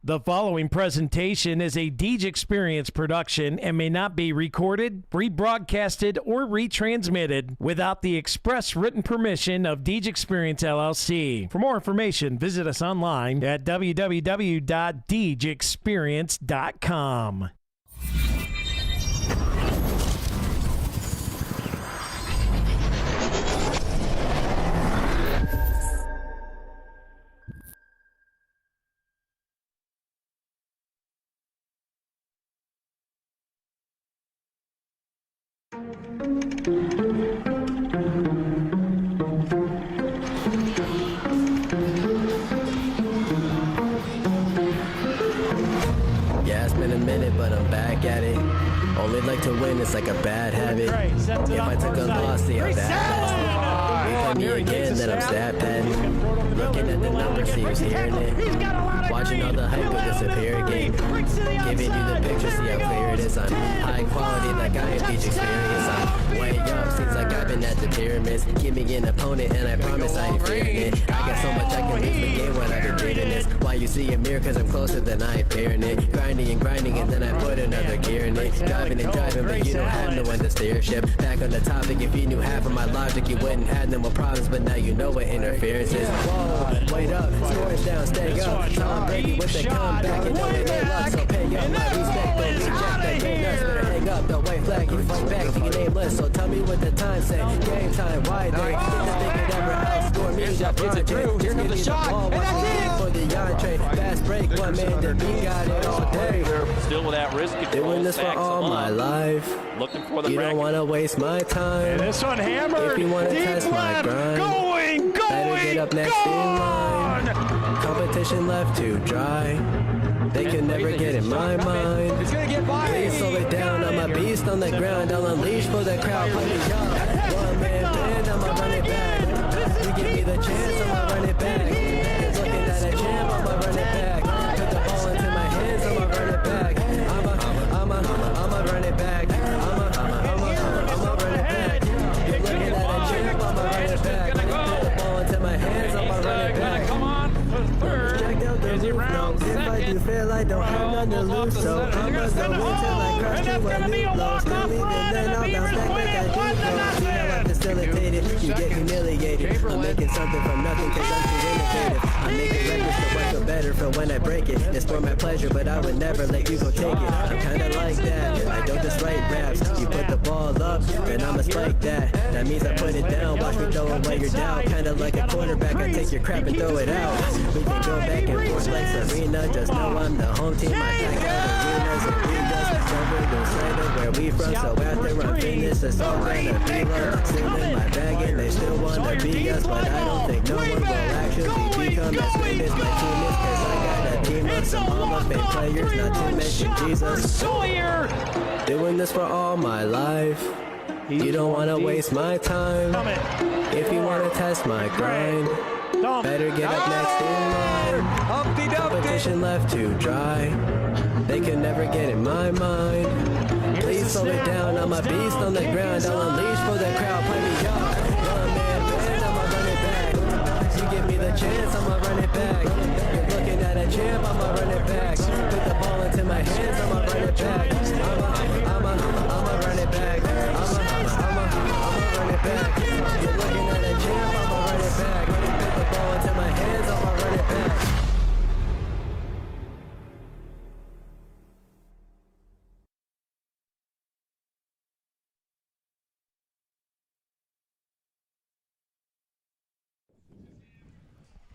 The following presentation is a Deej Experience production and may not be recorded, rebroadcasted, or retransmitted without the express written permission of Deej Experience LLC. For more information, visit us online at www.deejexperience.com. Yeah, it's been a minute, but I'm back at it. Only like to win, it's like a bad habit. If I took a loss, see how that me again, then I'm stat padding. Looking at the numbers, see who's hearing it. Watching all the hype will disappear again. Giving you the picture, see how clear it is. I'm high quality, like I am Deej Experience. I'm way up, seems like I've been at the pyramids. Give me an opponent, and I promise I ain't fearing it. I got so much I can lose the game when I've been reading this. Why you see a mirror, cause I'm closer than I ain't fearing it. Grinding and grinding, and then I put another gear in it. Driving and driving, but you don't have no one to steer a ship. Back on the topic, if you knew half of my logic, you wouldn't have no more problems, but now you know what interference is. Whoa, wait up, scores down, stay up. Tom Brady with the comeback, and don't no luck, so pay up my respect, don't reject that game nuts. Better hang up, the white flag, you fight back to your nameless. So tell me what the time say, game time, why they think they could ever outscore me? That project, here comes the shot, and that's it! For the entree, fast break, one man to beat, got it all day. Still without risk control. Doing this for all my life. Looking for the You don't want to waste my time. And this one hammered. If you want to test my grind, better get up next in line. Competition left to dry. They can never get in my mind. Please slow it down. I'm a beast on the ground. I'll unleash for the crowd. Put me up. One man band. I'ma run it back. You give me the chance. I'ma run it back. Looking at a champ. I'ma run it back. Put the ball into my hands. I'ma run it back. I'ma run it back. I'ma run it back. You're looking at a champ. I'ma run it back. Put the ball into my hands. I'ma run it back. Come on, third. Check out the roof now. If I do fail, I don't have none to lose. So I'ma go until I crush to a new blow. Still leaving, then I'll bounce back like I do. I'm facilitated, you get humiliated. I'm making something from nothing cause I'm too innovative. I'm making records so I feel better for when I break it. It's for my pleasure, but I would never let you go take it. I'm kinda like that, I don't just write raps. You put the ball up, then I'ma spike that. That means I put it down, watch me throw away your doubt. Kinda like a quarterback, I take your crap and throw it out. We can go back and forth like Serena, just know I'm the home team. I pack out arenas and arenas. Over the side of where we from, so after I'm finished, it's all gonna be love. Still in my bag and they still wanna be us, but I don't think no one will actually become as great as my team is, cause I got a team of some Hall of Fame players, not to mention Jesus. Doing this for all my life. You don't wanna waste my time. If you wanna test my grind, better get up next in line. Competition left to dry. They can never get in my mind. Please slow it down. I'm a beast on the ground. I'll unleash for the crowd. Play me up. One man band. I'ma run it back. You give me the chance. I'ma run it back. You're looking at a champ. I'ma run it back. Put the ball into my hands. I'ma run it back. I'ma run it back. I'ma run it back. You're looking at a champ. I'ma run it back. Put the ball into my hands. I'ma run it back.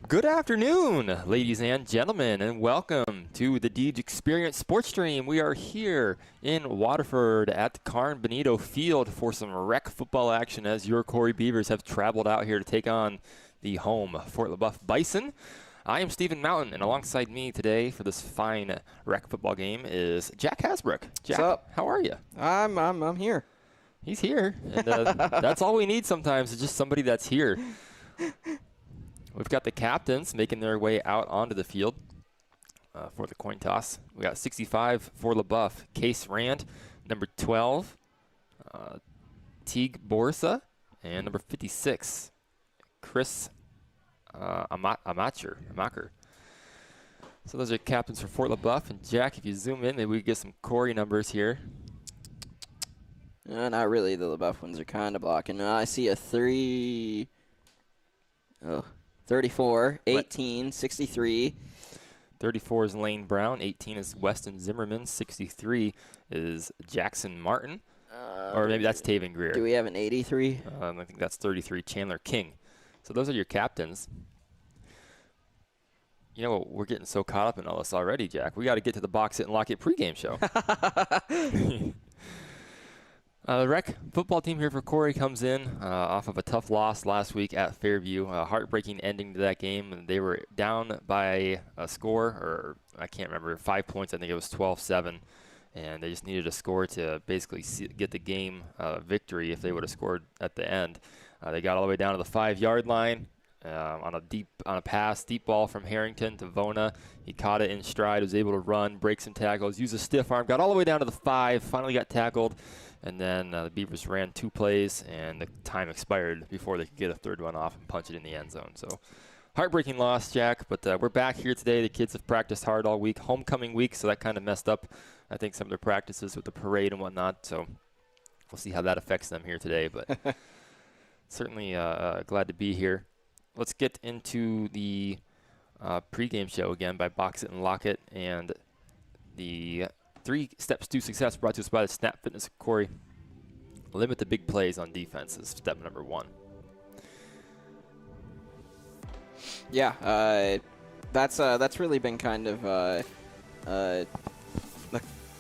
Good afternoon, ladies and gentlemen, and welcome to the Deej Experience Sports Stream. We are here in Waterford at Carn Benito Field for some rec football action as your Corry Beavers have traveled out here to take on the home Fort Leboeuf Bison. I am Stephen Mountain, and alongside me today for this fine rec football game is Jack Hasbrook. Jack, what's up? How are you? I'm here. He's here, and that's all we need sometimes is just somebody that's here. We've got the captains making their way out onto the field for the coin toss. We got 65 for Leboeuf, Case Rand, number 12, Teague Borsa, and number 56, Chris Amacher. So those are captains for Fort Leboeuf. And Jack, if you zoom in, maybe we get some Corry numbers here. Not really. The Leboeuf ones are kind of blocking. I see a 34, 18, 63. 34 is Lane Brown. 18 is Weston Zimmerman. 63 is Jackson Martin. Or maybe that's Taven Greer. Do we have an 83? I think that's 33, Chandler King. So those are your captains. You know, we're getting so caught up in all this already, Jack. We got to get to the Box It and Lock It pregame show. The rec football team here for Corry comes in off of a tough loss last week at Fairview. A heartbreaking ending to that game. And they were down by a score, or I can't remember, 5 points. I think it was 12-7. And they just needed a score to basically get the game victory if they would have scored at the end. They got all the way down to the 5-yard line on a pass, deep ball from Harrington to Vona. He caught it in stride, was able to run, break some tackles, use a stiff arm, got all the way down to the 5, finally got tackled. And then the Beavers ran 2 plays, and the time expired before they could get a third one off and punch it in the end zone. So heartbreaking loss, Jack, but we're back here today. The kids have practiced hard all week. Homecoming week, so that kind of messed up, I think, some of their practices with the parade and whatnot. So we'll see how that affects them here today. But certainly glad to be here. Let's get into the pregame show again by Box It and Lock It. And the 3 steps to success brought to us by the Snap Fitness of Corry. Limit the big plays on defense is step number 1. Yeah, that's really been kind of the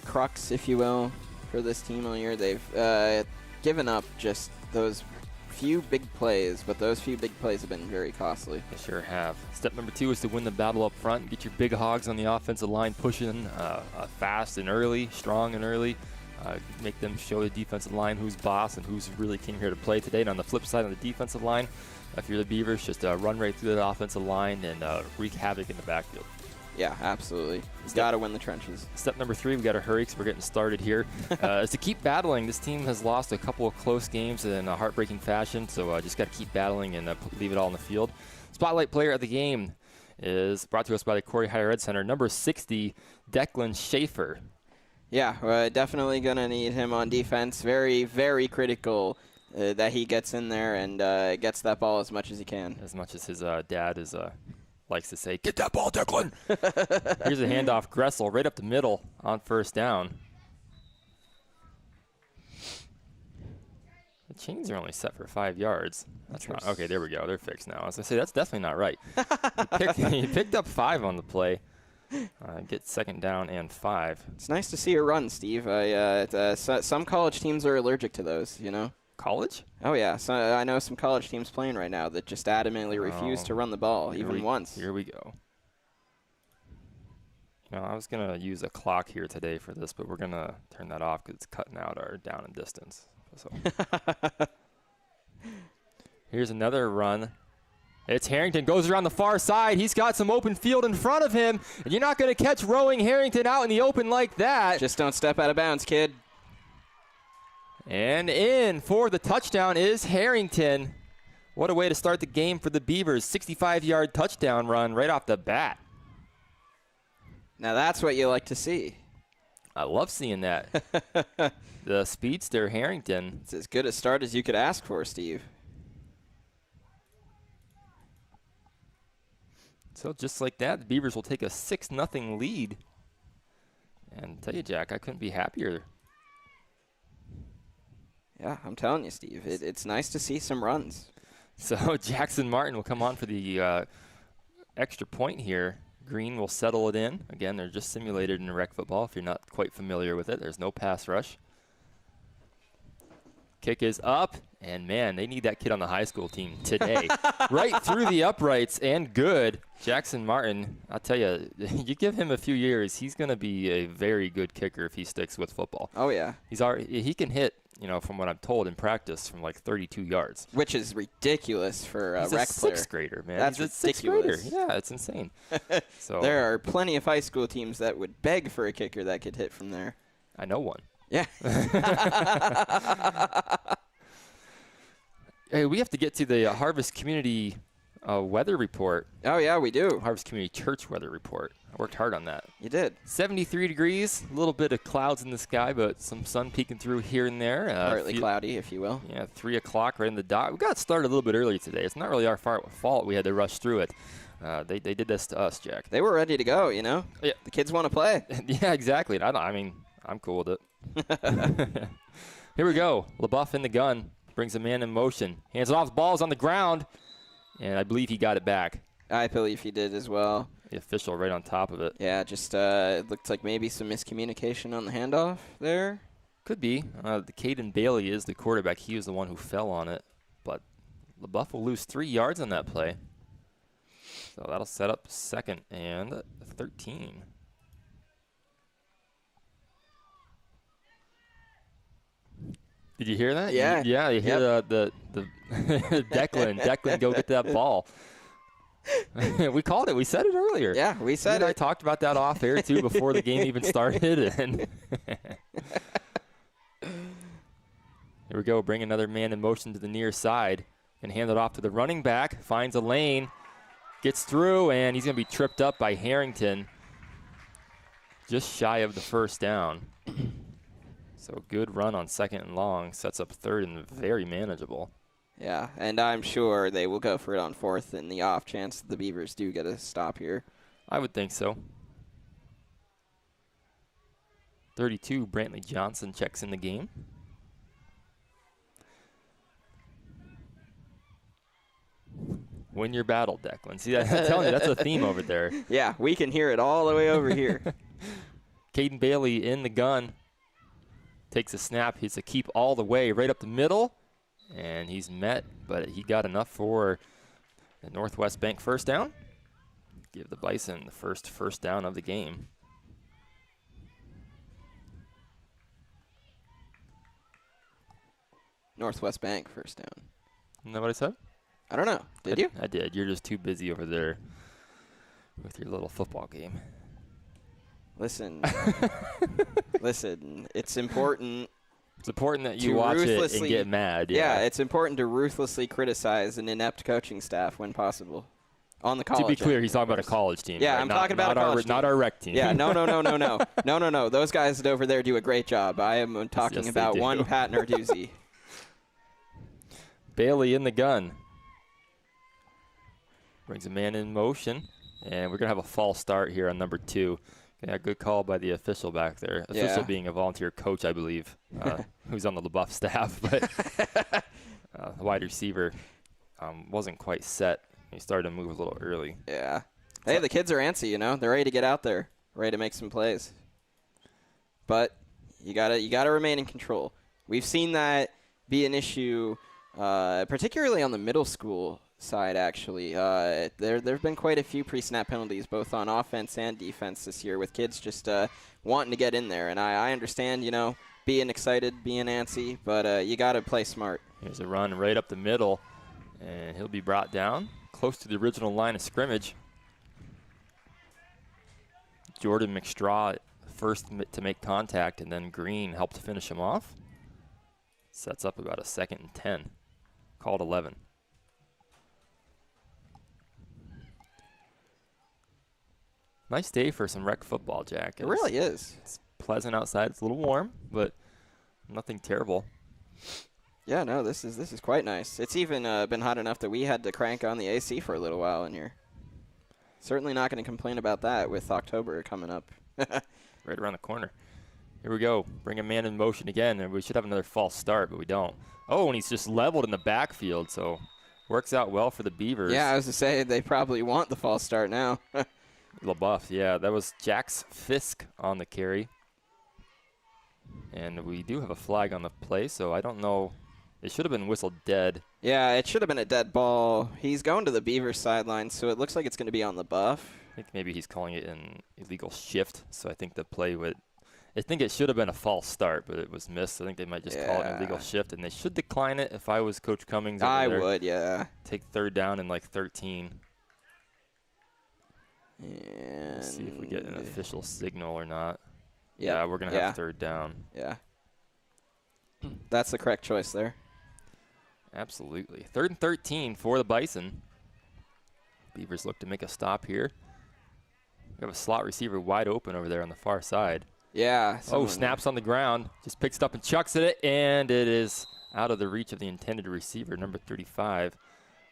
crux, if you will, for this team all year. They've given up just those few big plays, but those few big plays have been very costly. They sure have. Step number 2 is to win the battle up front. Get your big hogs on the offensive line pushing fast and early, strong and early. Make them show the defensive line who's boss and who's really came here to play today. And on the flip side, on the defensive line, if you're the Beavers, just run right through the offensive line and wreak havoc in the backfield. Yeah, absolutely. Got to win the trenches. Step number 3, we got to hurry because we're getting started here, is to keep battling. This team has lost a couple of close games in a heartbreaking fashion, so just got to keep battling and leave it all in the field. Spotlight player of the game is brought to us by the Corry Higher Ed Center, number 60, Declan Schaefer. Yeah, we're definitely going to need him on defense. Very, very critical that he gets in there and gets that ball as much as he can. As much as his dad is likes to say, "Get that ball, Declan." Here's a handoff, Gressel, right up the middle on first down. The chains are only set for 5 yards. That's not okay. There we go. They're fixed now. I was gonna say that's definitely not right. He picked up 5 on the play. Get second down and 5. It's nice to see a run, Steve. Some college teams are allergic to those, you know. College? Oh, yeah. So I know some college teams playing right now that just adamantly refuse to run the ball, even once. Here we go. You know, I was going to use a clock here today for this, but we're going to turn that off because it's cutting out our down and distance. So. Here's another run. It's Harrington, goes around the far side. He's got some open field in front of him, and you're not going to catch rowing Harrington out in the open like that. Just don't step out of bounds, kid. And in for the touchdown is Harrington. What a way to start the game for the Beavers. 65-yard touchdown run right off the bat. Now that's what you like to see. I love seeing that. The speedster Harrington. It's as good a start as you could ask for, Steve. So just like that, the Beavers will take a 6-0 lead. And tell you, Jack, I couldn't be happier. Yeah, I'm telling you, Steve. It's nice to see some runs. So Jackson Martin will come on for the extra point here. Green will settle it in. Again, they're just simulated in rec football if you're not quite familiar with it. There's no pass rush. Kick is up, and man, they need that kid on the high school team today. Right through the uprights and good. Jackson Martin, I'll tell you, you give him a few years, he's going to be a very good kicker if he sticks with football. Oh, yeah. He can hit, you know, from what I'm told in practice, from like 32 yards. Which is ridiculous for a he's rec player. He's a 6th grader, man. That's he's ridiculous. 6th grader. Yeah, it's insane. So there are plenty of high school teams that would beg for a kicker that could hit from there. I know one. Yeah. Hey, we have to get to the Harvest Community a weather report. Oh, yeah, we do. Harvest Community Church weather report. I worked hard on that. You did. 73 degrees, a little bit of clouds in the sky, but some sun peeking through here and there. Partly cloudy, if you will. Yeah, 3 o'clock right in the dot. We got started a little bit early today. It's not really our fault. We had to rush through it. They did this to us, Jack. They were ready to go, you know? Yeah. The kids want to play. Yeah, exactly. I mean, I'm cool with it. Here we go. Leboeuf in the gun. Brings a man in motion. Hands it off. The ball's on the ground. And I believe he got it back. I believe he did as well. The official right on top of it. Yeah, just it looked like maybe some miscommunication on the handoff there. Could be. The Caden Bailey is the quarterback. He was the one who fell on it. But Leboeuf will lose 3 yards on that play. So that'll set up 2nd and 13. Did you hear that? Yeah. Yeah, you hear the Declan go get that ball. We called it. We said it earlier. Yeah, we said I it. talked about that off air, too, before the game even started. And here we go. Bring another man in motion to the near side and hand it off to the running back. Finds a lane. Gets through, and he's going to be tripped up by Harrington. Just shy of the first down. So good run on 2nd and long. Sets up 3rd and very manageable. Yeah, and I'm sure they will go for it on 4th in the off chance the Beavers do get a stop here. I would think so. 32, Brantley Johnson checks in the game. Win your battle, Declan. See, I'm telling you, that's a theme over there. Yeah, we can hear it all the way over here. Caden Bailey in the gun. Takes a snap. He's a keep all the way right up the middle. And he's met, but he got enough for the Northwest Bank first down. Give the Bison the first down of the game. Northwest Bank first down. Isn't that what I said? I don't know. Did you? I did. You're just too busy over there with your little football game. Listen. Listen, it's important. It's important that you watch it and get mad. Yeah, it's important to ruthlessly criticize an inept coaching staff when possible. On the college. To be clear, he's talking about a college team. Yeah, right? I'm talking about a college team. Not our rec team. Yeah, no. Those guys over there do a great job. I am talking about one Pat Narduzzi. Bailey in the gun. Brings a man in motion. And we're going to have a false start here on number 2. Yeah, good call by the official back there. Official being a volunteer coach, I believe, who's on the Leboeuf staff. But the wide receiver wasn't quite set. He started to move a little early. Yeah. Hey, the kids are antsy, you know. They're ready to get out there, ready to make some plays. But you gotta remain in control. We've seen that be an issue, particularly on the middle school side, actually. There have been quite a few pre-snap penalties, both on offense and defense this year, with kids just wanting to get in there. And I understand, you know, being excited, being antsy, but you got to play smart. Here's a run right up the middle, and he'll be brought down close to the original line of scrimmage. Jordan McStraw first to make contact, and then Green helped to finish him off. Sets up about a 2nd and 10. Called 11. Nice day for some rec football, Jack. It really is. It's pleasant outside. It's a little warm, but nothing terrible. Yeah, no, this is quite nice. It's even been hot enough that we had to crank on the AC for a little while in here. Certainly not going to complain about that with October coming up. Right around the corner. Here we go. Bring a man in motion again, and we should have another false start, but we don't. Oh, and he's just leveled in the backfield, so works out well for the Beavers. Yeah, I was to say they probably want the false start now. Leboeuf, yeah. That was Jax Fisk on the carry. And we do have a flag on the play, so I don't know. It should have been whistled dead. Yeah, it should have been a dead ball. He's going to the Beavers sideline, so it looks like it's going to be on Leboeuf. I think maybe he's calling it an illegal shift, so I think the play would – I think it should have been a false start, but it was missed. I think they might just call it an illegal shift, and they should decline it if I was Coach Cummings. I would, yeah. Take 3rd down and like 13. And Let's see if we get an official signal or not. Yep. Yeah, we're going to have 3rd down. Yeah. That's the correct choice there. Absolutely. 3rd and 13 for the Bison. Beavers look to make a stop here. We have a slot receiver wide open over there on the far side. Yeah. Oh, snaps on the ground. Just picks it up and chucks it, and it is out of the reach of the intended receiver, number 35,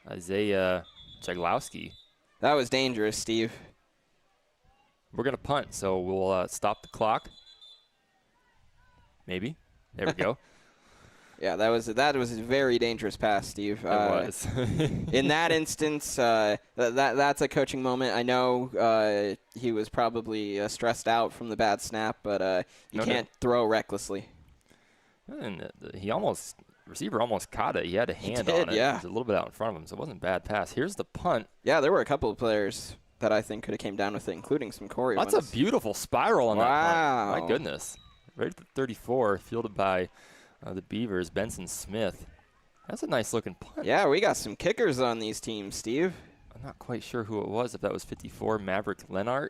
Isaiah Jaglowski. That was dangerous, Steve. We're going to punt, so we'll stop the clock. Maybe. There we go. Yeah, that was a very dangerous pass, Steve. It was. In that instance, that's a coaching moment. I know he was probably stressed out from the bad snap, but you can't throw recklessly. And receiver almost caught it. He had a hand on it. Yeah. It was a little bit out in front of him, so it wasn't a bad pass. Here's the punt. Yeah, there were a couple of players that I think could have came down with it, including some Corry. That's a beautiful spiral on that Wow. punt. My goodness. Right at the 34, fielded by the Beavers, Benson Smith. That's a nice looking punt. Yeah, we got some kickers on these teams, Steve. I'm not quite sure who it was, if that was 54, Maverick Lenart.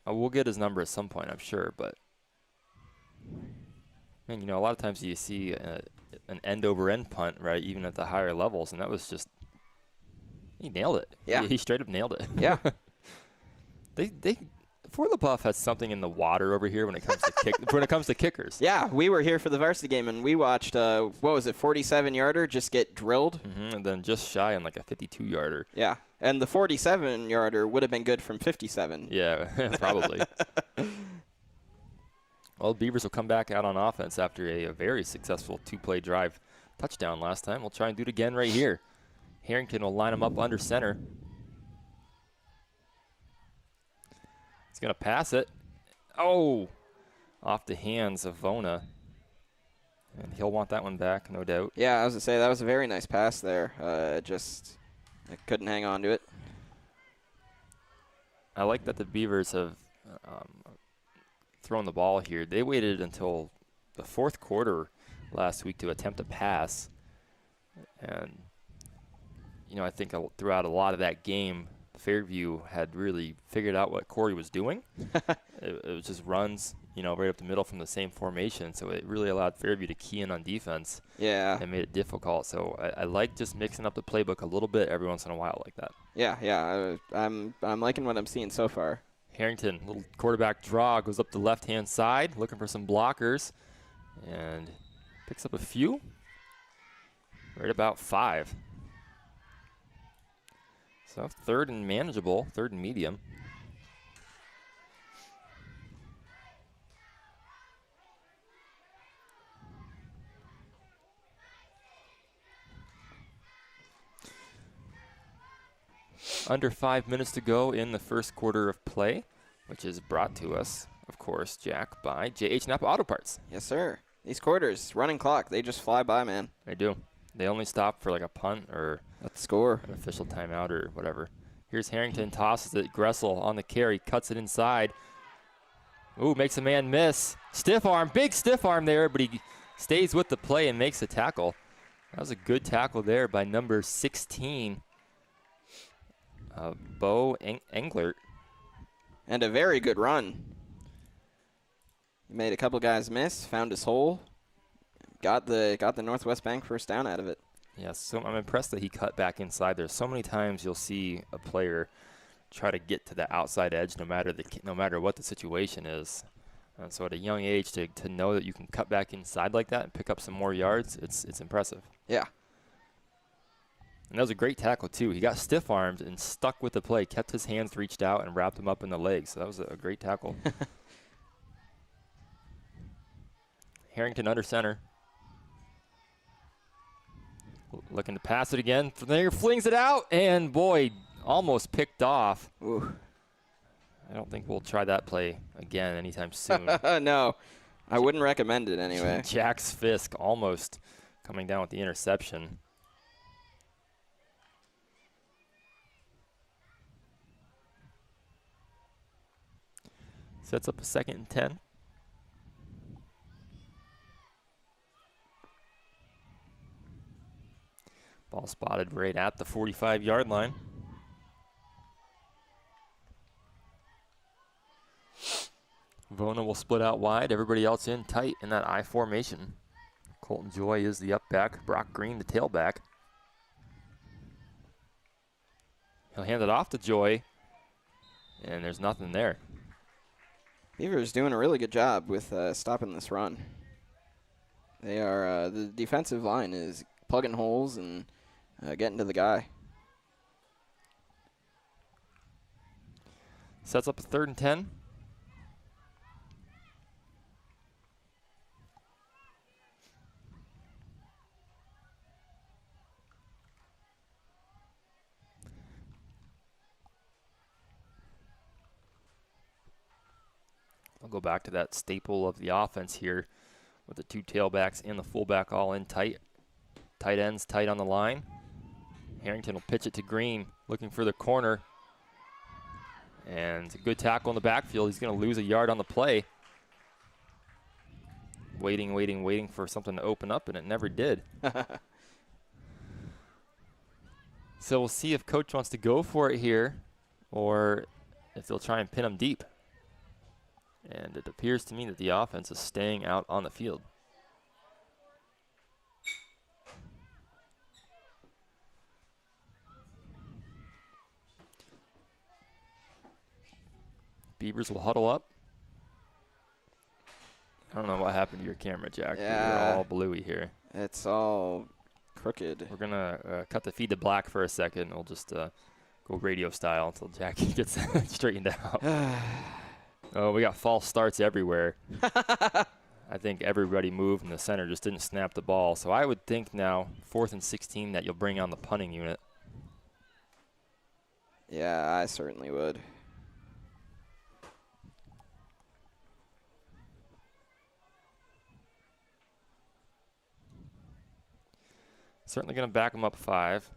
We'll get his number at some point, I'm sure, but man, you know, a lot of times you see an end-over-end punt, right, even at the higher levels, and that was just, he nailed it. Yeah. He straight up nailed it. Yeah. Fort Leboeuf has something in the water over here when it comes to kickers. Yeah, we were here for the varsity game, and we watched, 47-yarder just get drilled. And then just shy on like a 52-yarder. Yeah, and the 47-yarder would have been good from 57. Yeah, probably. Well, Beavers will come back out on offense after a very successful two-play drive touchdown last time. We'll try and do it again right here. Harrington will line him up under center. He's going to pass it. Oh, off the hands of Vona. And he'll want that one back, no doubt. Yeah, I was going to say, that was a very nice pass there. I couldn't hang on to it. I like that the Beavers have thrown the ball here. They waited until the fourth quarter last week to attempt a pass. And, you know, I think throughout a lot of that game, Fairview had really figured out what Corry was doing. It was just runs, you know, right up the middle from the same formation. So it really allowed Fairview to key in on defense. Yeah. And made it difficult. So I like just mixing up the playbook a little bit every once in a while like that. Yeah. I'm liking what I'm seeing so far. Harrington, little quarterback draw, goes up the left-hand side, looking for some blockers, and picks up a few. Right about 5. So third and manageable, third and medium. Under 5 minutes to go in the first quarter of play, which is brought to us, of course, Jack, by J.H. Napa Auto Parts. Yes, sir. These quarters, running clock, they just fly by, man. They do. They only stop for like a punt or Let's score. an official timeout or whatever. Here's Harrington, tosses it. Gressel on the carry, cuts it inside. Ooh, makes a man miss. Stiff arm, big stiff arm there, but he stays with the play and makes a tackle. That was a good tackle there by number 16, Bo Englert. And a very good run. He made a couple guys miss, found his hole, got the Northwest Bank first down out of it. Yes, so I'm impressed that he cut back inside there. So many times you'll see a player try to get to the outside edge no matter what the situation is. And so at a young age to know that you can cut back inside like that and pick up some more yards, it's impressive. Yeah. And that was a great tackle, too. He got stiff-armed and stuck with the play, kept his hands reached out, and wrapped him up in the legs. So that was a great tackle. Harrington under center. Looking to pass it again. From there, flings it out, and boy, almost picked off. Ooh. I don't think we'll try that play again anytime soon. No, I wouldn't recommend it anyway. Jax Fisk almost coming down with the interception. Sets up a 2nd and 10. Ball spotted right at the 45-yard line. Vona will split out wide. Everybody else in tight in that I formation. Colton Joy is the up back. Brock Green the tailback. He'll hand it off to Joy, and there's nothing there. Beavers doing a really good job with stopping this run. They are the defensive line is plugging holes and getting to the guy. Sets up a 3rd and 10. I'll go back to that staple of the offense here with the 2 tailbacks and the fullback all in tight. Tight ends tight on the line. Harrington will pitch it to Green, looking for the corner. And a good tackle in the backfield. He's going to lose a yard on the play. Waiting for something to open up, and it never did. So we'll see if Coach wants to go for it here or if they'll try and pin him deep. And it appears to me that the offense is staying out on the field. Beavers will huddle up. I don't know what happened to your camera, Jack. Yeah. You're all bluey here. It's all crooked. We're going to cut the feed to black for a second. We'll just go radio style until Jackie gets straightened out. Oh, we got false starts everywhere. I think everybody moved and the center just didn't snap the ball. So I would think now, 4th and 16, that you'll bring on the punting unit. Yeah, I certainly would. Certainly going to back them up 5.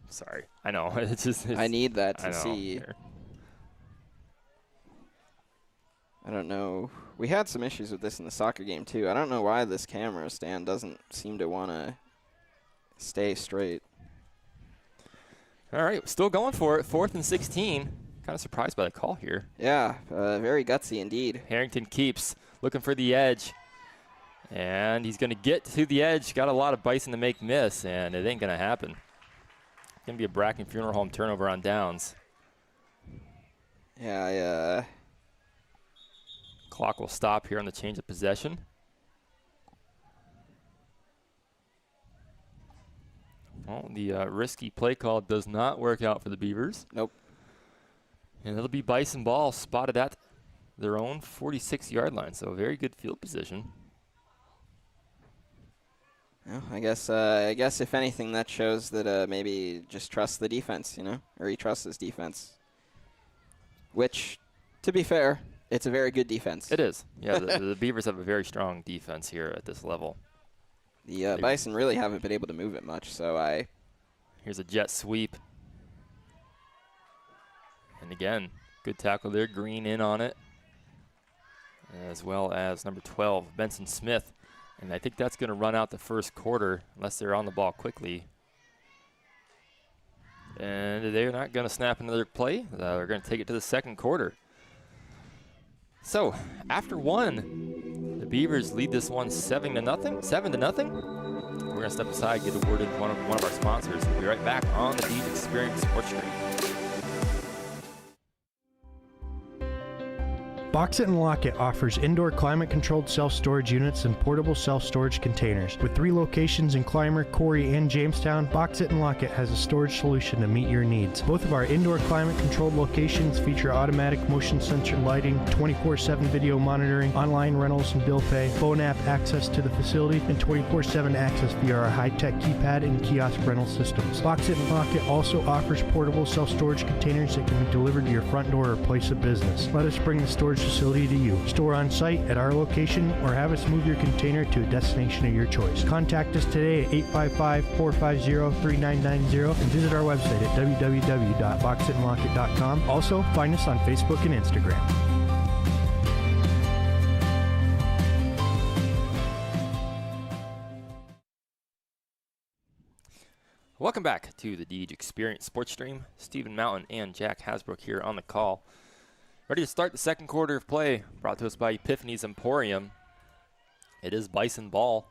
Sorry. I know. I need that I to know. see. Here. I don't know. We had some issues with this in the soccer game, too. I don't know why this camera stand doesn't seem to want to stay straight. All right. Still going for it. 4th and 16. Kind of surprised by the call here. Yeah, very gutsy indeed. Harrington keeps looking for the edge. And he's going to get to the edge. Got a lot of Bison to make miss, and it ain't going to happen. It's going to be a Bracken Funeral Home turnover on downs. Yeah, Clock will stop here on the change of possession. Well, the risky play call does not work out for the Beavers. Nope. And it'll be Bison ball spotted at their own 46-yard line, so a very good field position. Well, I guess if anything, that shows that maybe just trust the defense, or he trusts his defense. Which, to be fair, it's a very good defense. It is. Yeah, the Beavers have a very strong defense here at this level. The Bison really haven't been able to move it much, so Here's a jet sweep. And again, good tackle there. Green in on it. As well as number 12, Benson Smith. And I think that's going to run out the first quarter unless they're on the ball quickly. And they're not going to snap another play. They're going to take it to the second quarter. So, after 1, the Beavers lead this one 7-0. We're going to step aside, get a word in one of our sponsors. We'll be right back on the Deej Experience Sports Stream. Box It and Lock It offers indoor climate-controlled self-storage units and portable self-storage containers. With 3 locations in Clymer, Corry, and Jamestown, Box It and Lock It has a storage solution to meet your needs. Both of our indoor climate-controlled locations feature automatic motion sensor lighting, 24/7 video monitoring, online rentals and bill pay, phone app access to the facility, and 24/7 access via our high-tech keypad and kiosk rental systems. Box It and Lock It also offers portable self-storage containers that can be delivered to your front door or place of business. Let us bring the storage facility to you. Store on site at our location or have us move your container to a destination of your choice. Contact us today at 855-450-3990 and visit our website at www.boxitandlockit.com. Also, find us on Facebook and Instagram. Welcome back to the Deej Experience Sports Stream. Stephen Mountain and Jack Hasbrook here on the call. Ready to start the second quarter of play, brought to us by Epiphany's Emporium. It is Bison ball.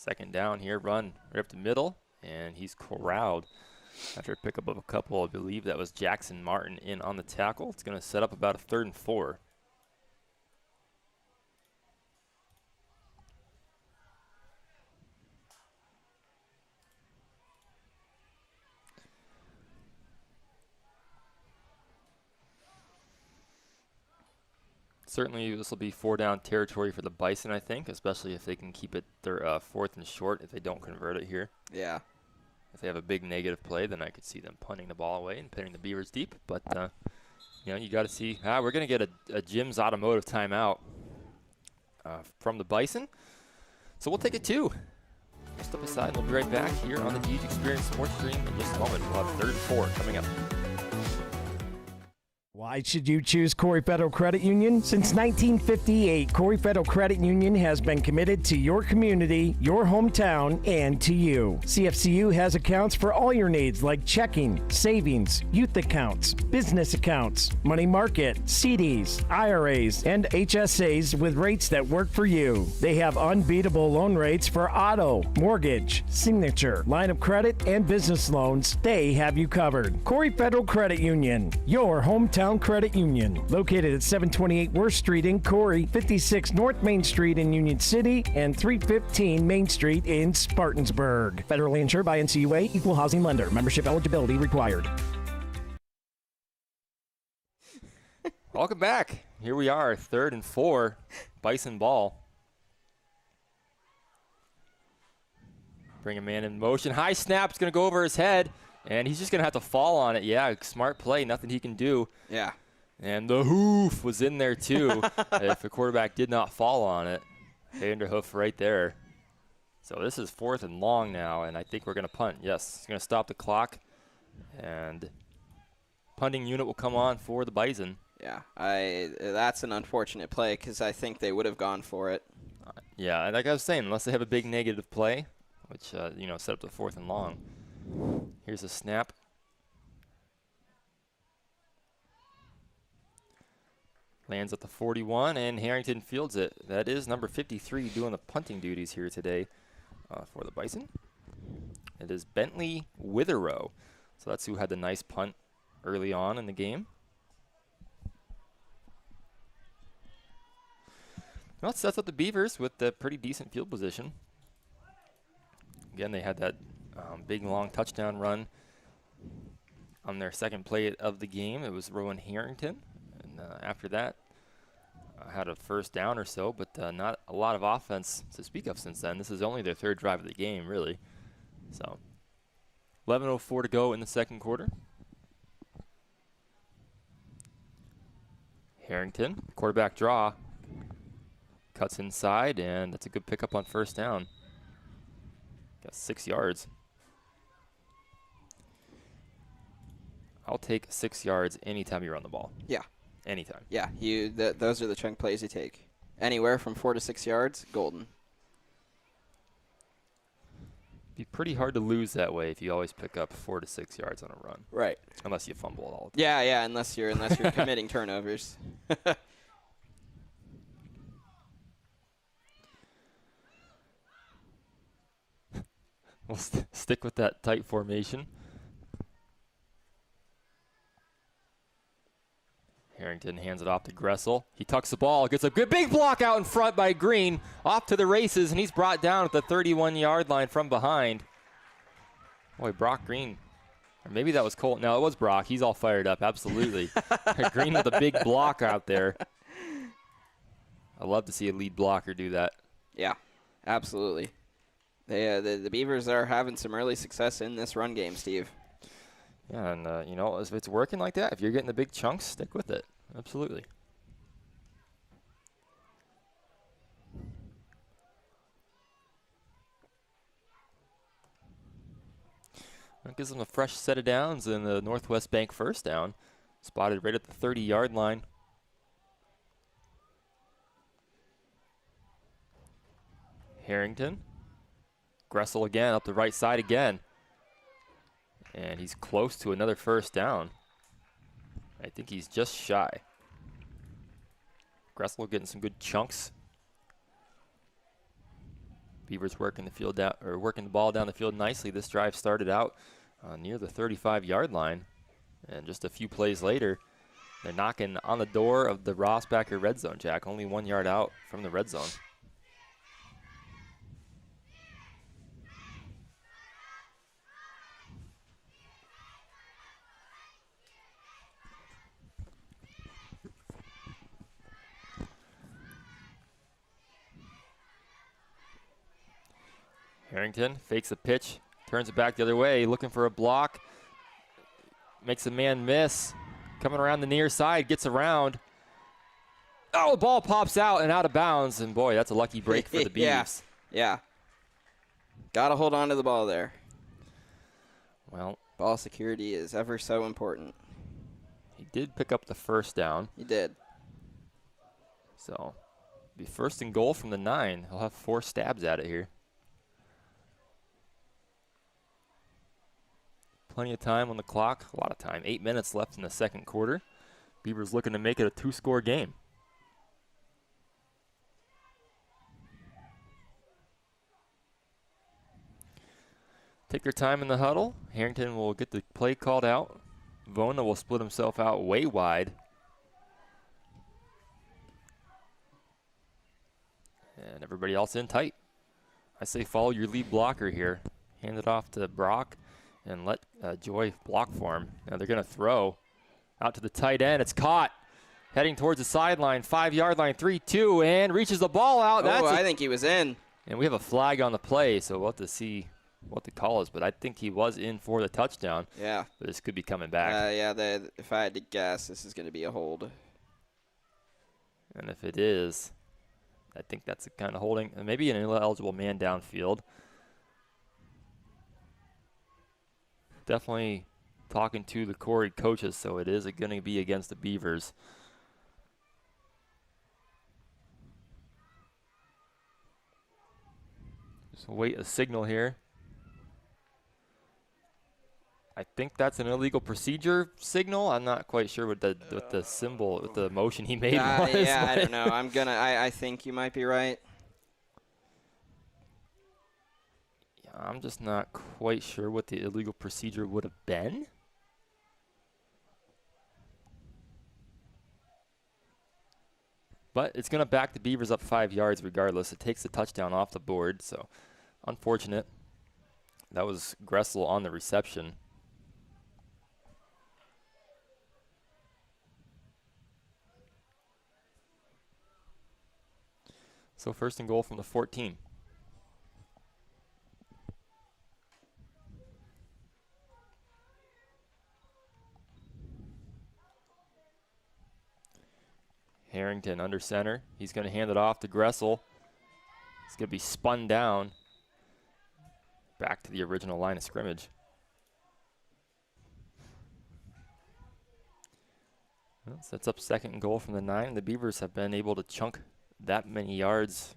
Second down here, run right up the middle, and he's corralled after a pickup of a couple. I believe that was Jackson Martin in on the tackle. It's going to set up about a 3rd and 4. Certainly, this will be 4-down territory for the Bison, I think, especially if they can keep it their 4th and short if they don't convert it here. Yeah. If they have a big negative play, then I could see them punting the ball away and pinning the Beavers deep. But, you know, you got to see. We're going to get a Jim's Automotive timeout from the Bison. So we'll take it, too. We'll step aside and we'll be right back here on the Deej Experience Sports Stream in just a moment. We'll have 3rd and 4 coming up. Why should you choose Corry Federal Credit Union? Since 1958, Corry Federal Credit Union has been committed to your community, your hometown, and to you. CFCU has accounts for all your needs like checking, savings, youth accounts, business accounts, money market, CDs, IRAs, and HSAs with rates that work for you. They have unbeatable loan rates for auto, mortgage, signature, line of credit, and business loans. They have you covered. Corry Federal Credit Union, your hometown credit union, located at 728 Worth Street in Corry, 56 North Main Street in Union City, and 315 Main Street in Spartansburg. Federally insured by NCUA, equal housing lender. Membership eligibility required. Welcome back. Here we are, 3rd and 4, Bison ball. Bring a man in motion. High snap's going to go over his head. And he's just going to have to fall on it. Yeah, smart play. Nothing he can do. Yeah. And the hoof was in there, too. If the quarterback did not fall on it. Vanderhoof right there. So this is 4th and long now, and I think we're going to punt. Yes, it's going to stop the clock. And punting unit will come on for the Bison. Yeah, that's an unfortunate play because I think they would have gone for it. Yeah, and like I was saying, unless they have a big negative play, which, you know, set up the 4th and long. Here's a snap. Lands at the 41, and Harrington fields it. That is number 53 doing the punting duties here today for the Bison. It is Bentley Witherow. So that's who had the nice punt early on in the game. Well, it sets up the Beavers with a pretty decent field position. Again, they had that big, long touchdown run on their second play of the game. It was Rowan Harrington. And after that, had a 1st down or so, but not a lot of offense to speak of since then. This is only their 3rd drive of the game, really. So, 11:04 to go in the 2nd quarter. Harrington, quarterback draw. Cuts inside, and that's a good pickup on 1st down. Got 6 yards. I'll take 6 yards anytime you run the ball. Yeah. Anytime. Yeah, those are the chunk plays you take. Anywhere from 4 to 6 yards, golden. Be pretty hard to lose that way if you always pick up 4 to 6 yards on a run. Right. Unless you fumble it all. Yeah, unless you're committing turnovers. We'll stick with that tight formation. Harrington hands it off to Gressel. He tucks the ball, gets a good big block out in front by Green. Off to the races, and he's brought down at the 31-yard line from behind. Boy, Brock Green. Or maybe that was Colt. No, it was Brock. He's all fired up, absolutely. Green with a big block out there. I love to see a lead blocker do that. Yeah, absolutely. The Beavers are having some early success in this run game, Steve. Yeah, and, you know, if it's working like that, if you're getting the big chunks, stick with it. Absolutely. That gives them a fresh set of downs in the Northwest Bank 1st down. Spotted right at the 30-yard line. Harrington. Gressel again, up the right side again. And he's close to another 1st down. I think he's just shy. Gressel getting some good chunks. Beavers working the ball down the field nicely. This drive started out near the 35-yard line, and just a few plays later, they're knocking on the door of the Rossbacher red zone, Jack, only 1 yard out from the red zone. Harrington fakes a pitch, turns it back the other way, looking for a block, makes a man miss, coming around the near side, gets around. Oh, the ball pops out and out of bounds, and boy, that's a lucky break for the Beavs. Yeah. Got to hold on to the ball there. Well, ball security is ever so important. He did pick up the first down. He did. So, be first and goal from the 9. He'll have 4 stabs at it here. Plenty of time on the clock, a lot of time. 8 minutes left in the second quarter. Beavers looking to make it a 2-score game. Take their time in the huddle. Harrington will get the play called out. Vona will split himself out way wide. And everybody else in tight. I say follow your lead blocker here. Hand it off to Brock and let Joy block for him. Now they're going to throw out to the tight end. It's caught. Heading towards the sideline, 5-yard line, 3-2, and reaches the ball out. I think he was in. And we have a flag on the play, so we'll have to see what the call is. But I think he was in for the touchdown. Yeah. But this could be coming back. If I had to guess, this is going to be a hold. And if it is, I think that's the kind of holding. Maybe an ineligible man downfield. Definitely talking to the Corry coaches, so it is going to be against the Beavers. Just wait a signal here. I think that's an illegal procedure signal. I'm not quite sure what the symbol, what the motion he made was. Yeah, I don't know. I think you might be right. I'm just not quite sure what the illegal procedure would have been. But it's going to back the Beavers up 5 yards regardless. It takes the touchdown off the board, so unfortunate. That was Gressel on the reception. So first and goal from the 14. Harrington under center. He's going to hand it off to Gressel. It's going to be spun down. Back to the original line of scrimmage. Well, sets up second and goal from the 9. The Beavers have been able to chunk that many yards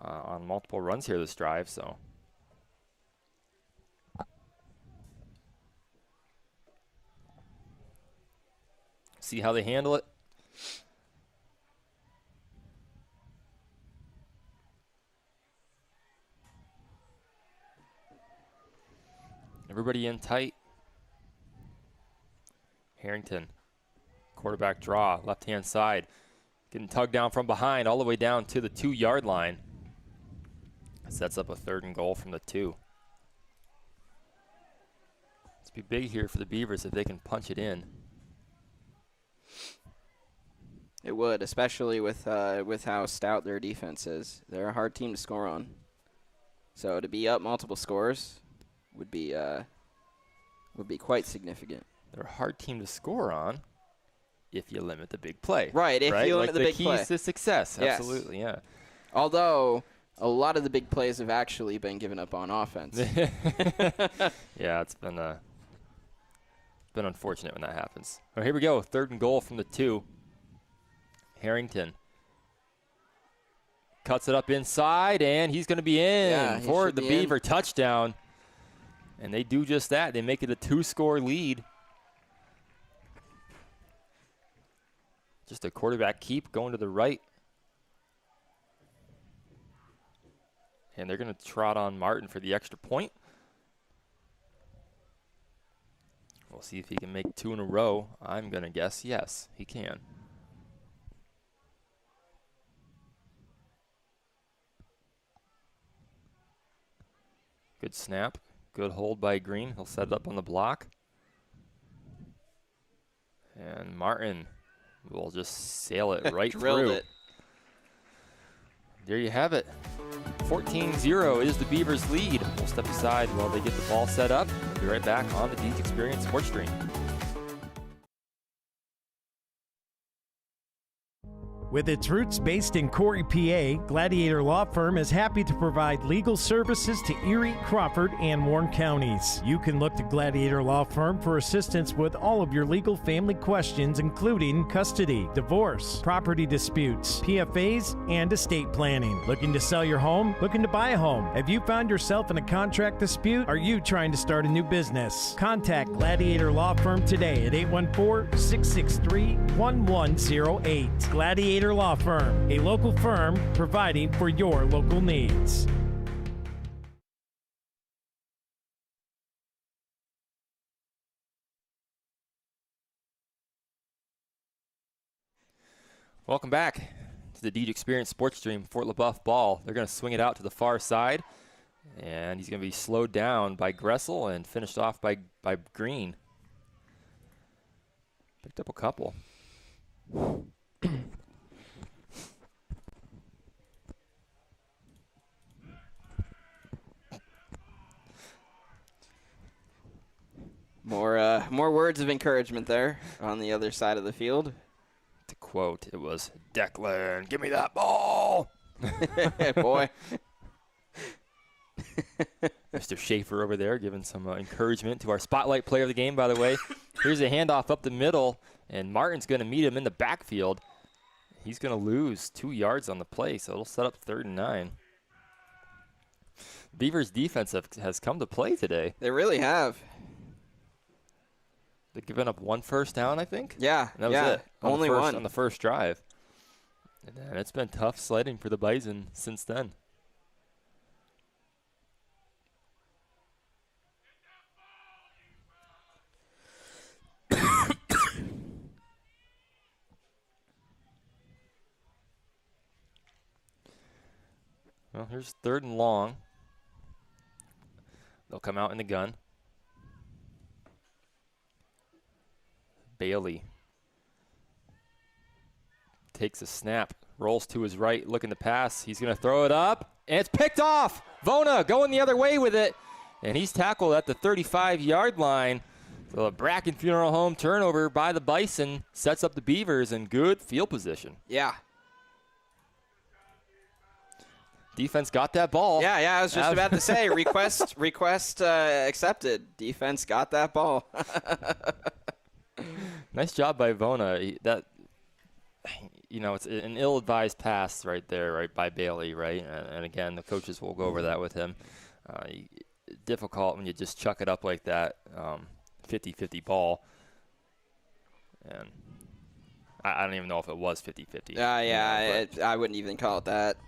on multiple runs here this drive, so. See how they handle it. Everybody in tight. Harrington, quarterback draw, left-hand side. Getting tugged down from behind all the way down to the 2-yard line. Sets up a third and goal from the 2. It's be big here for the Beavers if they can punch it in. It would, especially with how stout their defense is. They're a hard team to score on. So to be up multiple scores would be quite significant. They're a hard team to score on if you limit the big play. Right, if you limit the big play. The keys to success, yes. Absolutely, yeah. Although a lot of the big plays have actually been given up on offense. Yeah, it's been unfortunate when that happens. Well, here we go, third and goal from the 2. Harrington cuts it up inside, and he's going to be in for the Beaver touchdown. And they do just that. They make it a 2-score lead. Just a quarterback keep going to the right. And they're going to trot on Martin for the extra point. We'll see if he can make 2 in a row. I'm going to guess yes, he can. Good snap. Good hold by Green. He'll set it up on the block. And Martin will just sail it right Drilled through. it. There you have it. 14-0 is the Beavers' lead. We'll step aside while they get the ball set up. We'll be right back on the Deej Experience Sports Stream. With its roots based in Corry, PA, Gladiator Law Firm is happy to provide legal services to Erie, Crawford, and Warren counties. You can look to Gladiator Law Firm for assistance with all of your legal family questions, including custody, divorce, property disputes, PFAs, and estate planning. Looking to sell your home? Looking to buy a home? Have you found yourself in a contract dispute? Are you trying to start a new business? Contact Gladiator Law Firm today at 814-663-1108. Gladiator Law Firm, a local firm providing for your local needs. Welcome back to the Deej Experience Sports Stream. Fort Leboeuf ball. They're going to swing it out to the far side, and he's going to be slowed down by Gressel and finished off by Green. Picked up a couple. More words of encouragement there on the other side of the field. To quote, it was, "Declan, give me that ball." Boy. Mr. Schaefer over there giving some encouragement to our spotlight player of the game, by the way. Here's a handoff up the middle, and Martin's going to meet him in the backfield. He's going to lose 2 yards on the play, so it'll set up 3rd and 9. Beavers' defense has come to play today. They really have. They've given up 1 first down, I think. Yeah, And that was yeah, it. only one. On the first drive. And it's been tough sledding for the Bison since then. Well, here's 3rd and long. They'll come out in the gun. Bailey takes a snap, rolls to his right, looking to pass. He's going to throw it up, and it's picked off. Vona going the other way with it, and he's tackled at the 35-yard line. So a Bracken Funeral Home turnover by the Bison sets up the Beavers in good field position. Yeah. Defense got that ball. Yeah, I was just about to say, request accepted. Defense got that ball. Nice job by Vona. It's an ill-advised pass right there, right, by Bailey, right? And again, the coaches will go over that with him. Difficult when you just chuck it up like that, 50-50 ball. And I don't even know if it was 50-50. I wouldn't even call it that.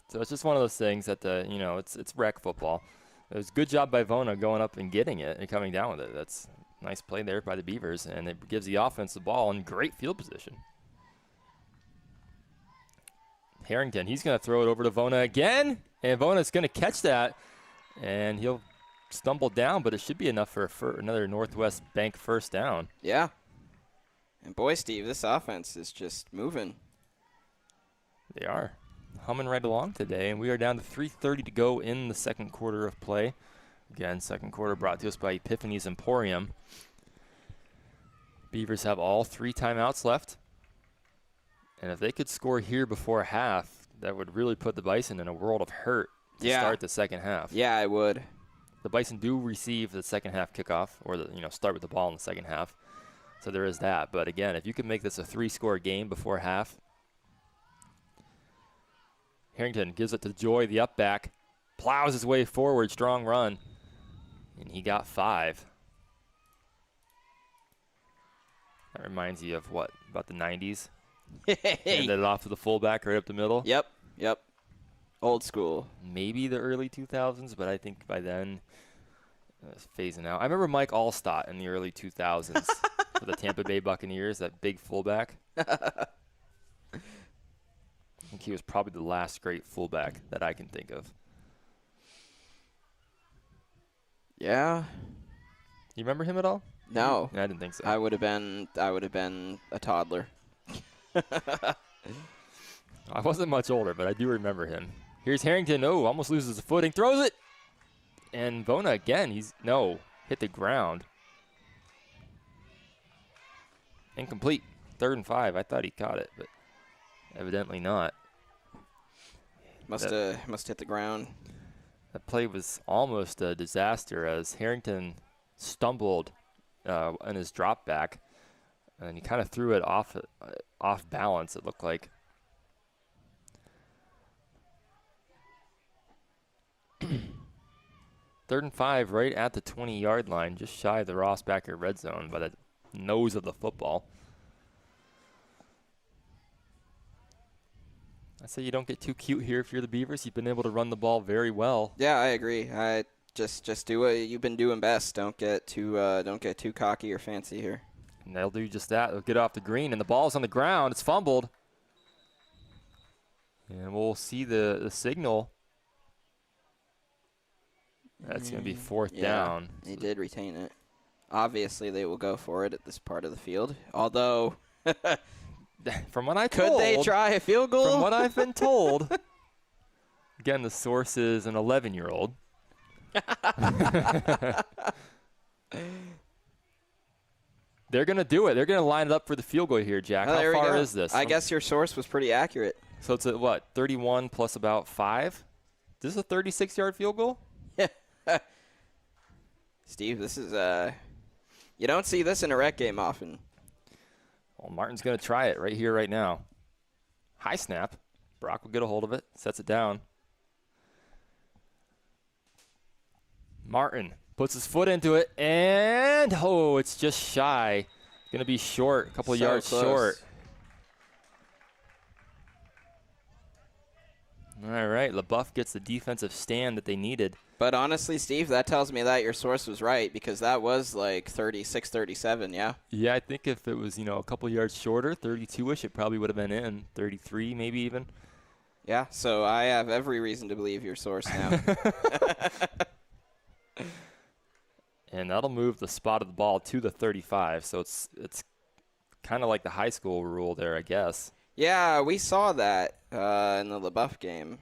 So it's just one of those things that it's rec football. It was a good job by Vona going up and getting it and coming down with it. That's a nice play there by the Beavers, and it gives the offense the ball in great field position. Harrington, he's going to throw it over to Vona again, and Vona's going to catch that, and he'll stumble down, but it should be enough for another Northwest Bank first down. Yeah. And boy, Steve, this offense is just moving. They are humming right along today, and we are down to 3:30 to go in the second quarter of play. Again, second quarter brought to us by Epiphany's Emporium. Beavers have all 3 timeouts left. And if they could score here before half, that would really put the Bison in a world of hurt to start the second half. Yeah, I would. The Bison do receive the second half kickoff, or start with the ball in the second half. So there is that. But again, if you can make this a 3-score game before half. Harrington gives it to Joy, the up back. Plows his way forward, strong run. And he got 5. That reminds you of what, about the 90s? Handed it off to the fullback right up the middle. Yep. Old school. Maybe the early 2000s, but I think by then it's phasing out. I remember Mike Allstott in the early 2000s for the Tampa Bay Buccaneers, that big fullback. I think he was probably the last great fullback that I can think of. Yeah. You remember him at all? No. I didn't think so. I would have been a toddler. I wasn't much older, but I do remember him. Here's Harrington. Oh, almost loses the footing. Throws it. And Bona again. Hit the ground. Incomplete. 3rd and 5. I thought he caught it, but evidently not. Must hit the ground. That play was almost a disaster as Harrington stumbled in his drop back, and he kind of threw it off balance, it looked like. Third and 5 right at the 20-yard line, just shy of the Rossbacher red zone by the nose of the football. I say you don't get too cute here if you're the Beavers. You've been able to run the ball very well. Yeah, I agree. I just do what you've been doing best. Don't get too cocky or fancy here. And they'll do just that. They'll get off the green, and the ball's on the ground. It's fumbled. And we'll see the signal. That's going to be 4th down. They did retain it. Obviously, they will go for it at this part of the field. Although, from what I could they try a field goal? From what I've been told, again, the source is an 11-year-old. They're going to do it. They're going to line it up for the field goal here, Jack. Oh, How far is this? I guess your source was pretty accurate. So it's what, 31 plus about 5? This is a 36-yard field goal? Steve, this is you don't see this in a rec game often. Well, Martin's going to try it right here, right now. High snap. Brock will get a hold of it, sets it down. Martin puts his foot into it, and it's just shy. Going to be short, a couple yards short. All right, Leboeuf gets the defensive stand that they needed. But honestly, Steve, that tells me that your source was right because that was like 36, 37, yeah? Yeah, I think if it was, a couple yards shorter, 32-ish, it probably would have been in. 33 maybe even. Yeah, so I have every reason to believe your source now. And that'll move the spot of the ball to the 35, so it's kind of like the high school rule there, I guess. Yeah, we saw that in the Leboeuf game.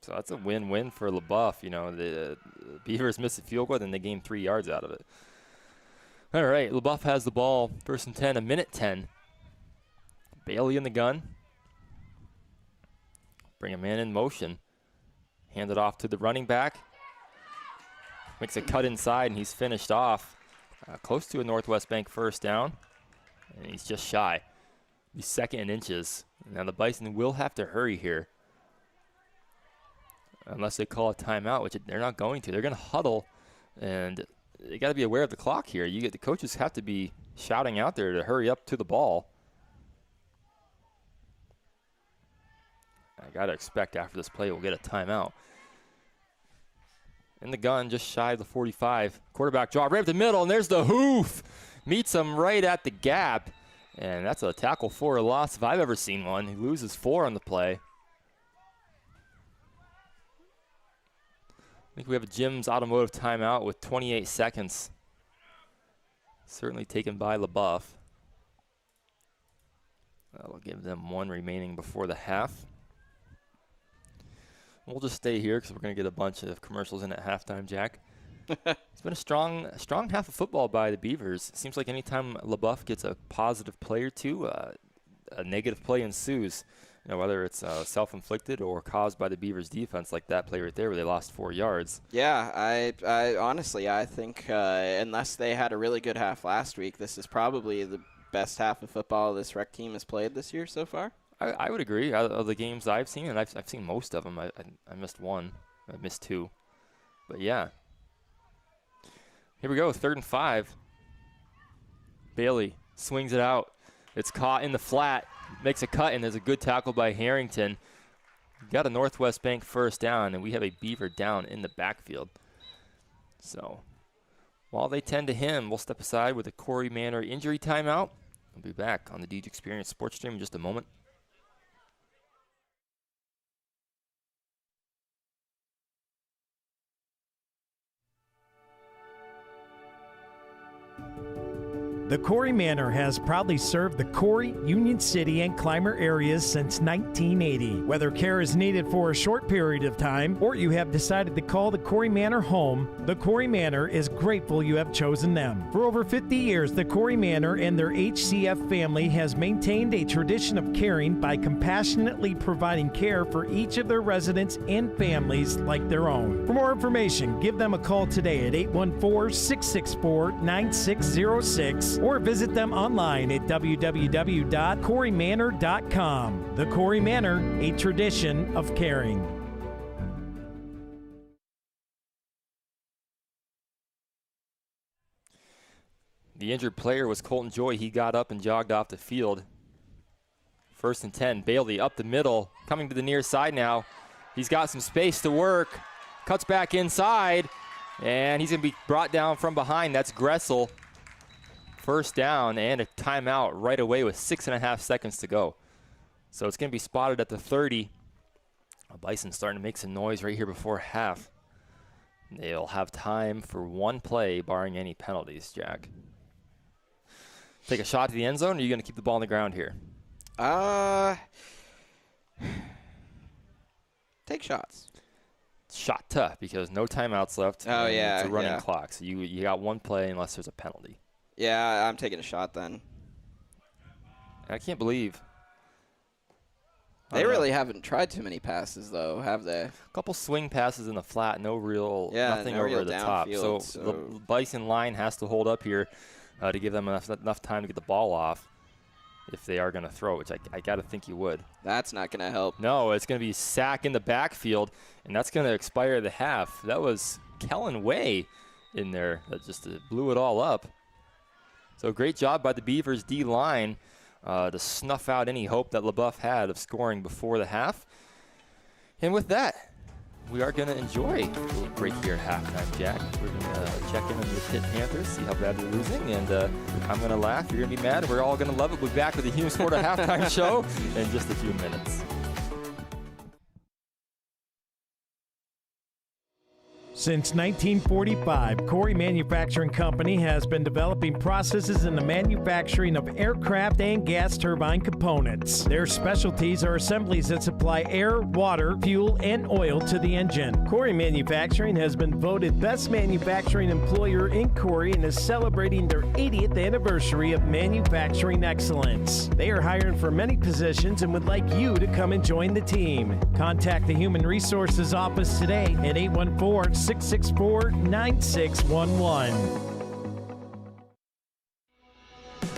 So that's a win-win for Leboeuf. The Beavers missed a field goal, then they gained 3 yards out of it. All right, Leboeuf has the ball, 1st and 10, a minute 10. Bailey in the gun. Bring a man in motion. Hand it off to the running back. Makes a cut inside, and he's finished off. Close to a Northwest Bank 1st down. And he's just shy. He's 2nd in inches. Now the Bison will have to hurry here. Unless they call a timeout, which they're not going to. They're going to huddle, and they got to be aware of the clock here. The coaches have to be shouting out there to hurry up to the ball. I got to expect after this play we'll get a timeout. In the gun, just shy of the 45. Quarterback draw right up the middle, and there's the hoof. Meets him right at the gap, and that's a tackle for a loss if I've ever seen one. He loses 4 on the play. I think we have a Jim's Automotive timeout with 28 seconds. Certainly taken by Leboeuf. That'll give them 1 remaining before the half. We'll just stay here because we're going to get a bunch of commercials in at halftime, Jack. It's been a strong half of football by the Beavers. It seems like anytime Leboeuf gets a positive play or two, a negative play ensues. Whether it's self-inflicted or caused by the Beavers' defense, like that play right there where they lost 4 yards. Yeah, I honestly, I think unless they had a really good half last week, this is probably the best half of football this rec team has played this year so far. I would agree. Out of the games I've seen, and I've seen most of them. I missed 1. I missed 2. But, yeah. Here we go, 3rd and 5. Bailey swings it out. It's caught in the flat. makes a cut, and there's a good tackle by Harrington. Got a Northwest Bank first down, and we have a Beaver down in the backfield. So while they tend to him, we'll step aside with a Corry Manor injury timeout. We'll be back on the Deej Experience Sports Stream in just a moment. The Corry Manor has proudly served the Corry, Union City, and Clymer areas since 1980. Whether care is needed for a short period of time or you have decided to call the Corry Manor home, the Corry Manor is grateful you have chosen them. For over 50 years, the Corry Manor and their HCF family has maintained a tradition of caring by compassionately providing care for each of their residents and families like their own. For more information, give them a call today at 814-664-9606 or visit them online at www.corrymanor.com. The Corry Manor, a tradition of caring. The injured player was Colton Joy. He got up and jogged off the field. 1st and 10, Bailey up the middle, coming to the near side now. He's got some space to work, cuts back inside, and he's going to be brought down from behind. That's Gressel. 1st down and a timeout right away with 6.5 seconds to go. So it's going to be spotted at the 30. Bison starting to make some noise right here before half. They'll have time for one play, barring any penalties, Jack. Take a shot to the end zone, or are you going to keep the ball on the ground here? Take shots. Shot tough because no timeouts left. Oh, yeah. It's a running clock, so you got one play unless there's a penalty. Yeah, I'm taking a shot then. I can't believe. They really haven't tried too many passes, though, have they? A couple swing passes in the flat, nothing over the top. So the Bison line has to hold up here to give them enough time to get the ball off if they are going to throw, which I got to think you would. That's not going to help. No, it's going to be sack in the backfield, and that's going to expire the half. That was Kellen Way in there that just blew it all up. So great job by the Beavers D-line to snuff out any hope that Leboeuf had of scoring before the half. And with that, we are going to enjoy a little break here at halftime, Jack. We're going to check in on the Pitt Panthers, see how bad they're losing, and I'm going to laugh. You're going to be mad. We're all going to love it. We'll be back with the Hume Sport halftime show in just a few minutes. Since 1945, Corry Manufacturing Company has been developing processes in the manufacturing of aircraft and gas turbine components. Their specialties are assemblies that supply air, water, fuel, and oil to the engine. Corry Manufacturing has been voted Best Manufacturing Employer in Corry and is celebrating their 80th anniversary of manufacturing excellence. They are hiring for many positions and would like you to come and join the team. Contact the Human Resources Office today at 814-664-9611.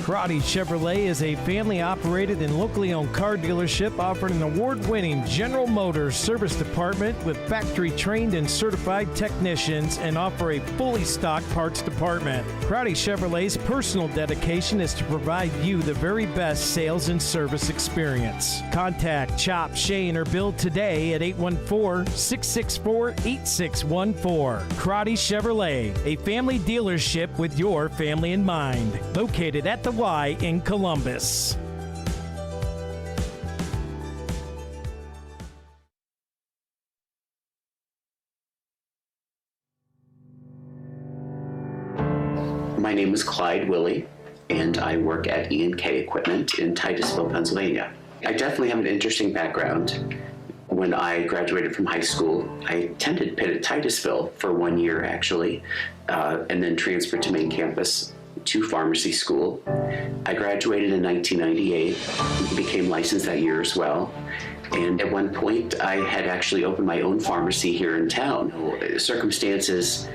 Karate Chevrolet is a family-operated and locally owned car dealership offering an award-winning General Motors service department with factory-trained and certified technicians and offer a fully stocked parts department. Karate Chevrolet's personal dedication is to provide you the very best sales and service experience. Contact Chop, Shane, or Bill today at 814-664-8614. Karate Chevrolet, a family dealership with your family in mind. Located at the Y in Columbus. My name is Clyde Willie, and I work at E&K Equipment in Titusville, Pennsylvania. I definitely have an interesting background. When I graduated from high school, I attended Pitt at Titusville for 1 year, actually, and then transferred to main campus to pharmacy school. I graduated in 1998, became licensed that year as well. And at one point, I had actually opened my own pharmacy here in town. Circumstances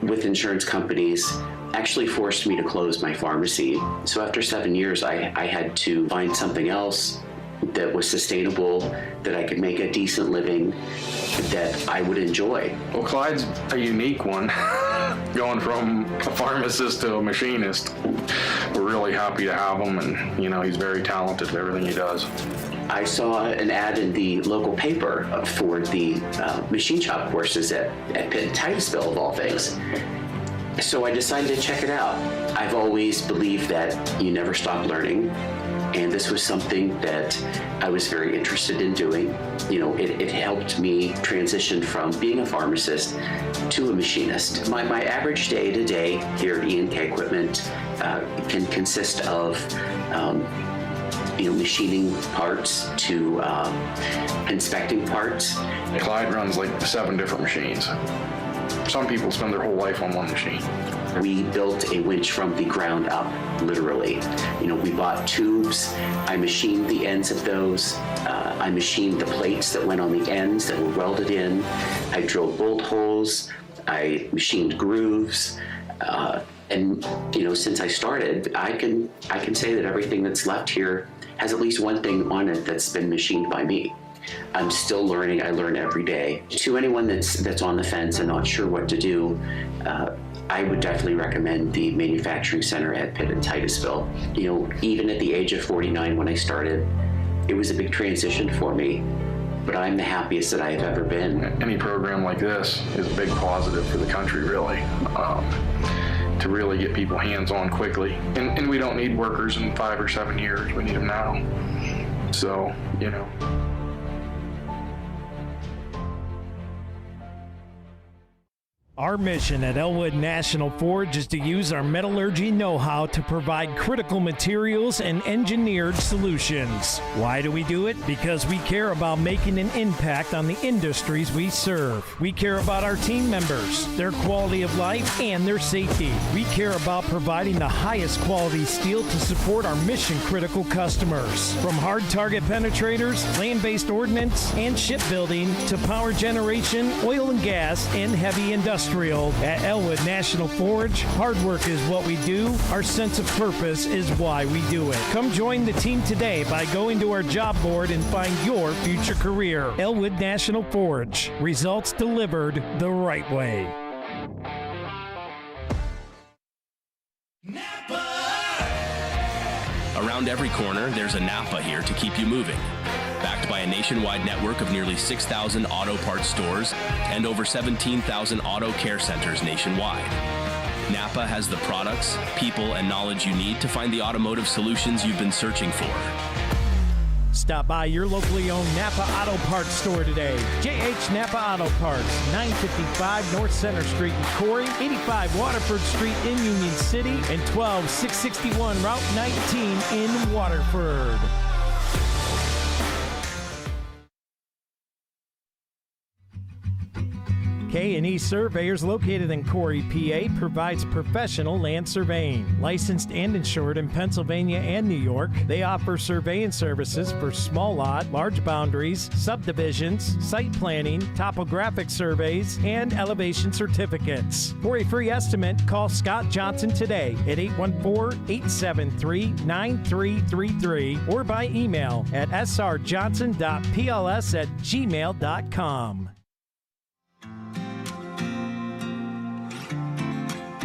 with insurance companies actually forced me to close my pharmacy. So after 7 years, I had to find something else that was sustainable, that I could make a decent living, that I would enjoy. Well, Clyde's a unique one. going from a pharmacist to a machinist. We're really happy to have him, and he's very talented at everything he does. I saw an ad in the local paper for the machine shop courses at Pitt and Titusville, of all things. So I decided to check it out. I've always believed that you never stop learning, and this was something that I was very interested in doing. It helped me transition from being a pharmacist to a machinist. My average day-to-day here at E&K Equipment can consist of machining parts to inspecting parts. Clyde runs like 7 different machines. Some people spend their whole life on one machine. We built a winch from the ground up, literally. We bought tubes. I machined the ends of those. I machined the plates that went on the ends that were welded in. I drilled bolt holes. I machined grooves. And since I started, I can say that everything that's left here has at least one thing on it that's been machined by me. I'm still learning. I learn every day. To anyone that's on the fence and not sure what to do, I would definitely recommend the manufacturing center at Pitt and Titusville. Even at the age of 49 when I started, it was a big transition for me, but I'm the happiest that I have ever been. Any program like this is a big positive for the country, really. To really get people hands-on quickly. And we don't need workers in 5 or 7 years. We need them now. So, Our mission at Elwood National Forge is to use our metallurgy know-how to provide critical materials and engineered solutions. Why do we do it? Because we care about making an impact on the industries we serve. We care about our team members, their quality of life, and their safety. We care about providing the highest quality steel to support our mission-critical customers. From hard target penetrators, land-based ordnance, and shipbuilding to power generation, oil and gas, and heavy industrial. At Elwood National Forge, hard work is what we do. Our sense of purpose is why we do it. Come join the team today by going to our job board and find your future career. Elwood National Forge. Results delivered the right way. Around every corner, there's a Napa here to keep you moving. Backed by a nationwide network of nearly 6,000 auto parts stores and over 17,000 auto care centers nationwide. Napa has the products, people, and knowledge you need to find the automotive solutions you've been searching for. Stop by your locally owned Napa Auto Parts store today. JH Napa Auto Parts, 955 North Center Street in Corry, 85 Waterford Street in Union City, and 12661 Route 19 in Waterford. K&E Surveyors, located in Corry, PA, provides professional land surveying. Licensed and insured in Pennsylvania and New York, they offer surveying services for small lot, large boundaries, subdivisions, site planning, topographic surveys, and elevation certificates. For a free estimate, call Scott Johnson today at 814-873-9333 or by email at srjohnson.pls@gmail.com.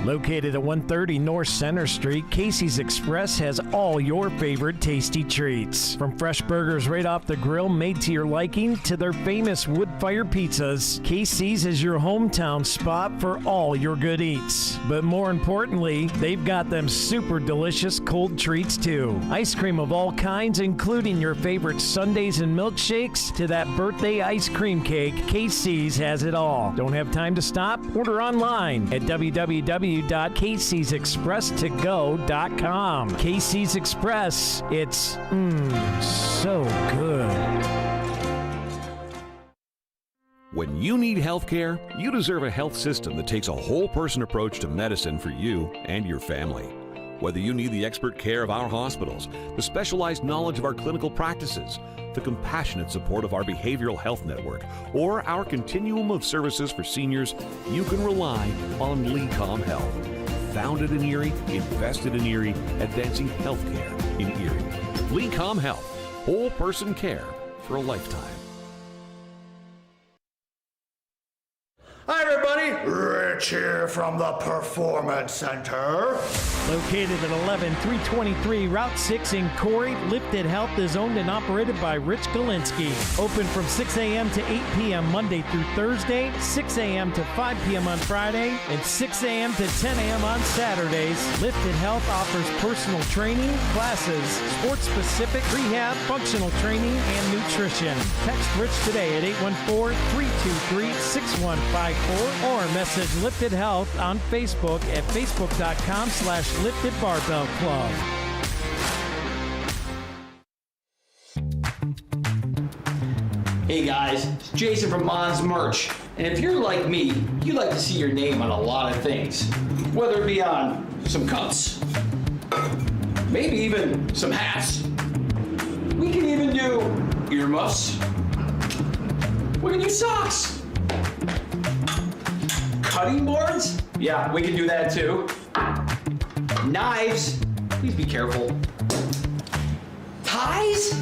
Located at 130 North Center Street, Casey's Express has all your favorite tasty treats. From fresh burgers right off the grill made to your liking to their famous wood-fired pizzas, Casey's is your hometown spot for all your good eats. But more importantly, they've got them super delicious cold treats too. Ice cream of all kinds, including your favorite sundaes and milkshakes to that birthday ice cream cake, Casey's has it all. Don't have time to stop? Order online at www.caseysexpresstogo.com. Casey's Express, it's so good. When you need health care, you deserve a health system that takes a whole-person approach to medicine for you and your family. Whether you need the expert care of our hospitals, the specialized knowledge of our clinical practices, the compassionate support of our behavioral health network, or our continuum of services for seniors, you can rely on LECOM Health. Founded in Erie, invested in Erie, advancing healthcare in Erie. LECOM Health, whole person care for a lifetime. Hi everybody, Rick cheer from the Performance Center. Located at 11323 Route 6 in Corry, Lifted Health is owned and operated by Rich Galinsky. Open from 6 a.m. to 8 p.m. Monday through Thursday, 6 a.m. to 5 p.m. on Friday, and 6 a.m. to 10 a.m. on Saturdays. Lifted Health offers personal training, classes, sports-specific rehab, functional training, and nutrition. Text Rich today at 814-323-6154 or message Lifted Health on Facebook at facebook.com/Lifted Barbell Club. Hey guys, it's Jason from Mons Merch. And if you're like me, you like to see your name on a lot of things. Whether it be on some cups, maybe even some hats. We can even do earmuffs. We can do socks. Cutting boards? Yeah, we can do that too. Knives? Please be careful. Ties?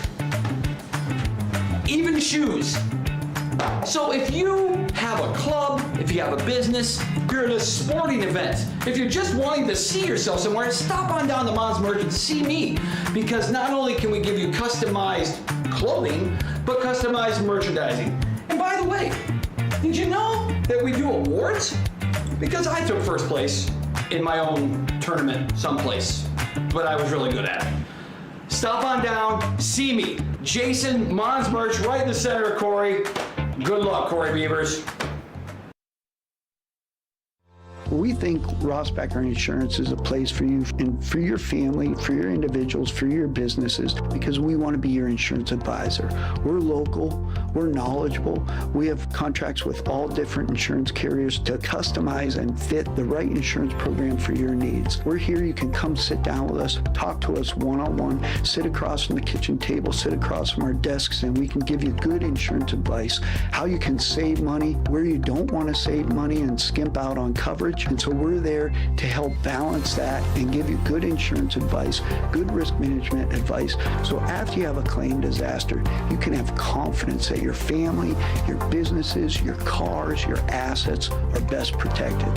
Even shoes. So if you have a club, if you have a business, if you're at a sporting event, if you're just wanting to see yourself somewhere, stop on down to Mons Merch and see me. Because not only can we give you customized clothing, but customized merchandising. And by the way, did you know that we do awards? Because I took first place in my own tournament someplace, but I was really good at it. Stop on down, see me. Jason, Mons Merch, right in the center of Corry. Good luck, Corry Beavers. We think Ross Becker Insurance is a place for you and for your family, for your individuals, for your businesses, because we want to be your insurance advisor. We're local, we're knowledgeable, we have contracts with all different insurance carriers to customize and fit the right insurance program for your needs. We're here, you can come sit down with us, talk to us one-on-one, sit across from the kitchen table, sit across from our desks, and we can give you good insurance advice, how you can save money, where you don't want to save money and skimp out on coverage. And so we're there to help balance that and give you good insurance advice, good risk management advice. So after you have a claim disaster, you can have confidence that your family, your businesses, your cars, your assets are best protected.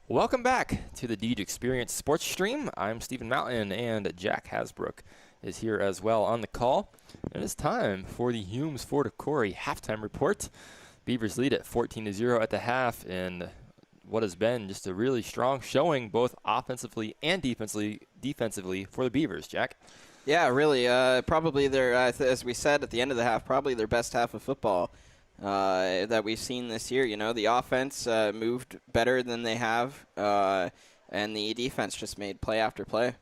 Welcome back to the Deej Experience Sports Stream. I'm Stephen Mountain, and Jack Hasbrook is here as well on the call. And it's time for the Humes Ford Corry halftime report. Beavers lead at 14-0 at the half in what has been just a really strong showing, both offensively and defensively for the Beavers. Jack? Yeah, really. Probably their, as we said at the end of the half, probably their best half of football that we've seen this year. You know, the offense moved better than they have, and the defense just made play after play.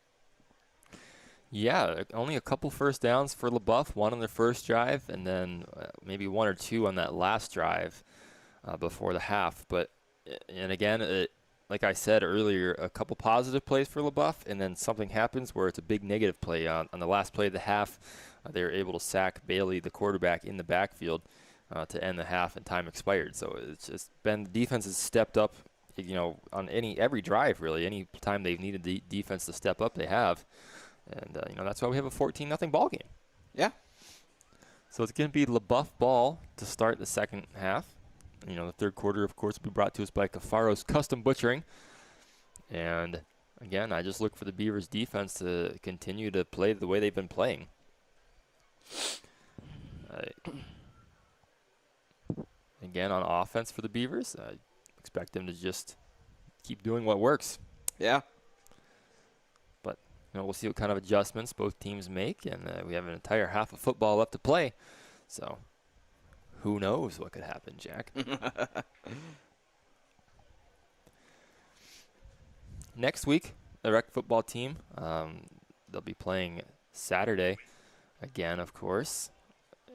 Yeah, only a couple first downs for Leboeuf, one on their first drive, and then maybe one or two on that last drive before the half. But, and again, like I said earlier, a couple positive plays for Leboeuf, and then something happens where it's a big negative play. On the last play of the half, they were able to sack Bailey, the quarterback, in the backfield to end the half, and time expired. So it's just been, the defense has stepped up, you know, on every drive, really. Any time they've needed the defense to step up, they have. And, you know, that's why we have a 14-0 ball game. Yeah. So it's going to be Leboeuf ball to start the second half. You know, the third quarter, of course, will be brought to us by Cafaro's Custom Butchering. And, again, I just look for the Beavers' defense to continue to play the way they've been playing. Again, on offense for the Beavers, I expect them to just keep doing what works. Yeah. You know, we'll see what kind of adjustments both teams make, and we have an entire half of football left to play. So, who knows what could happen, Jack? Next week, the rec football team, they'll be playing Saturday again, of course,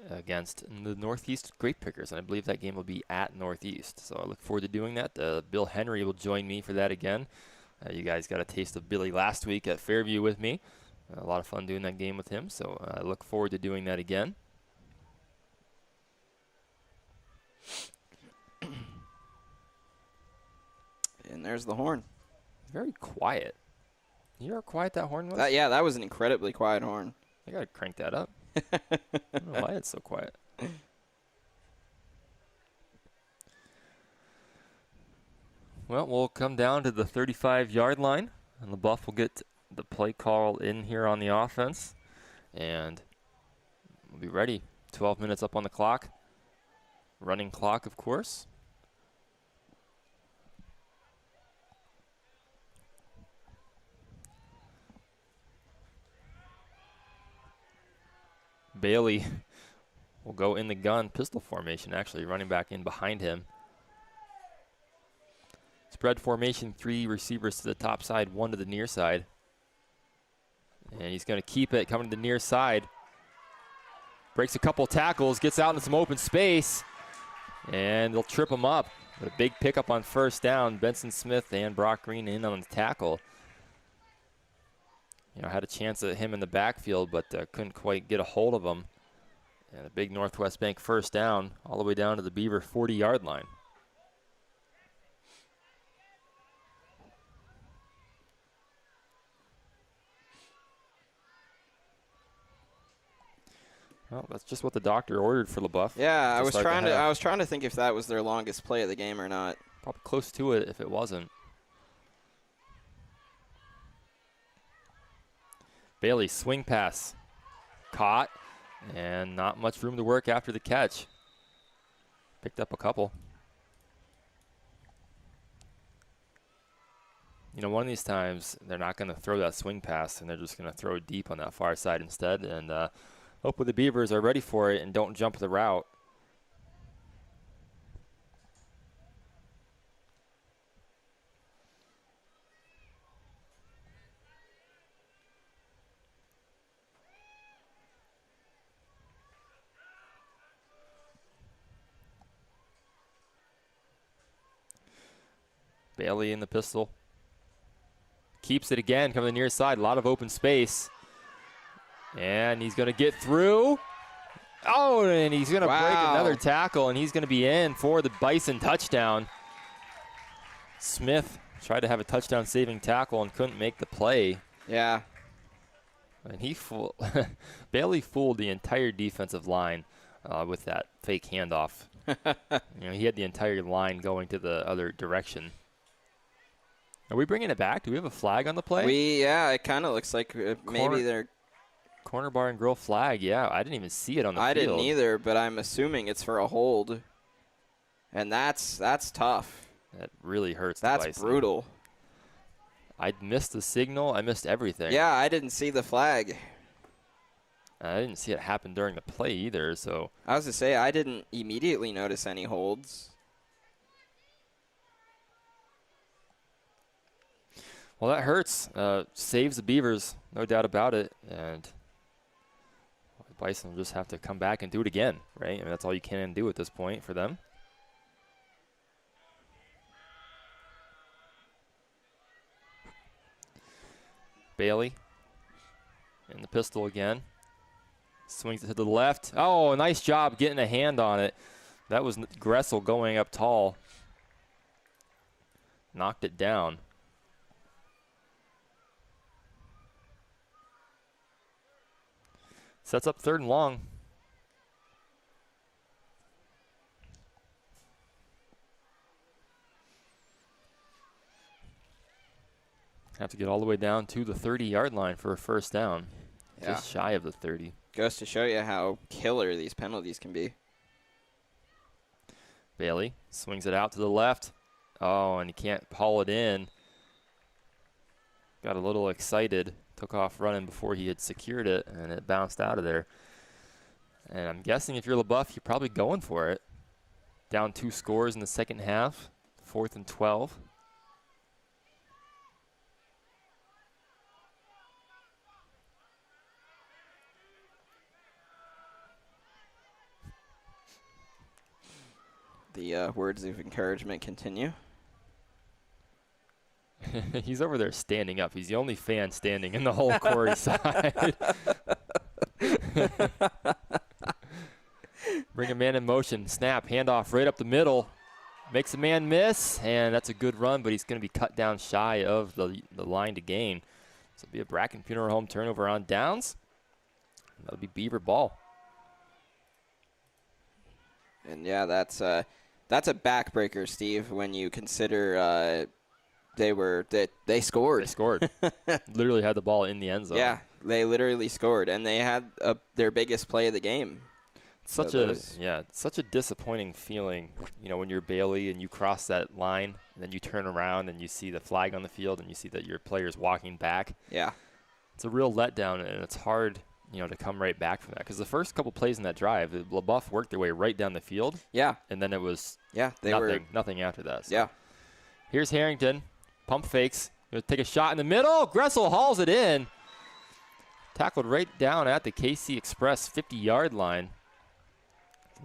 against the Northeast Grape Pickers, and I believe that game will be at Northeast. So I look forward to doing that. Bill Henry will join me for that again. You guys got a taste of Billy last week at Fairview with me. A lot of fun doing that game with him, so I look forward to doing that again. And there's the horn. Very quiet. You hear how quiet that horn was? Yeah, that was an incredibly quiet horn. I got to crank that up. I don't know why it's so quiet. Well, we'll come down to the 35-yard line, and Leboeuf will get the play call in here on the offense, and we'll be ready. 12 minutes up on the clock. Running clock, of course. Bailey will go in the gun, pistol formation, actually, running back in behind him. Spread formation, 3 receivers to the top side, 1 to the near side. And he's going to keep it, coming to the near side. Breaks a couple tackles, gets out into some open space, and they'll trip him up. But a big pickup on first down. Benson Smith and Brock Green in on the tackle. Had a chance at him in the backfield, but couldn't quite get a hold of him. And a big Northwest Bank first down, all the way down to the Beaver 40-yard line. Well, that's just what the doctor ordered for Leboeuf. Yeah, I was trying to think if that was their longest play of the game or not. Probably close to it if it wasn't. Bailey, swing pass. Caught, and not much room to work after the catch. Picked up a couple. One of these times, they're not going to throw that swing pass, and they're just going to throw it deep on that far side instead. And hopefully the Beavers are ready for it and don't jump the route. Bailey in the pistol. Keeps it again, coming to the near side. A lot of open space. And he's going to get through. Oh, and he's going to break another tackle, and he's going to be in for the Bison touchdown. Smith tried to have a touchdown-saving tackle and couldn't make the play. Yeah. And Bailey fooled the entire defensive line with that fake handoff. He had the entire line going to the other direction. Are we bringing it back? Do we have a flag on the play? It kind of looks like maybe they're... Corner bar and grill flag, yeah. I didn't even see it on the field. I didn't either, but I'm assuming it's for a hold. And that's tough. That really hurts. That's brutal. I missed the signal. I missed everything. Yeah, I didn't see the flag. I didn't see it happen during the play either, so... I was to say, I didn't immediately notice any holds. Well, that hurts. Saves the Beavers, no doubt about it. And Bison will just have to come back and do it again, right? That's all you can do at this point for them. Bailey in the pistol again. Swings it to the left. Oh, nice job getting a hand on it. That was Gressel going up tall. Knocked it down. Sets up 3rd and long. Have to get all the way down to the 30-yard line for a first down. Yeah. Just shy of the 30. Goes to show you how killer these penalties can be. Bailey swings it out to the left. Oh, and he can't haul it in. Got a little excited. Took off running before he had secured it, and it bounced out of there. And I'm guessing if you're Leboeuf, you're probably going for it. Down 2 scores in the second half. 4th and 12. The words of encouragement continue. He's over there standing up. He's the only fan standing in the whole Corry side. Bring a man in motion. Snap, handoff right up the middle. Makes a man miss, and that's a good run, but he's going to be cut down shy of the line to gain. So it'll be a Bracken Funeral Home turnover on downs. That'll be Beaver ball. And yeah, that's a backbreaker, Steve, when you consider they scored. They scored. Literally had the ball in the end zone. Yeah, they literally scored, and they had their biggest play of the game. Such a disappointing feeling, when you're Bailey and you cross that line, and then you turn around and you see the flag on the field and you see that your player's walking back. Yeah. It's a real letdown, and it's hard, to come right back from that. Because the first couple plays in that drive, the Leboeuf worked their way right down the field. Yeah. And then it was nothing after that. So. Yeah. Here's Harrington. Pump fakes. Going to take a shot in the middle. Gressel hauls it in. Tackled right down at the KC Express 50-yard line.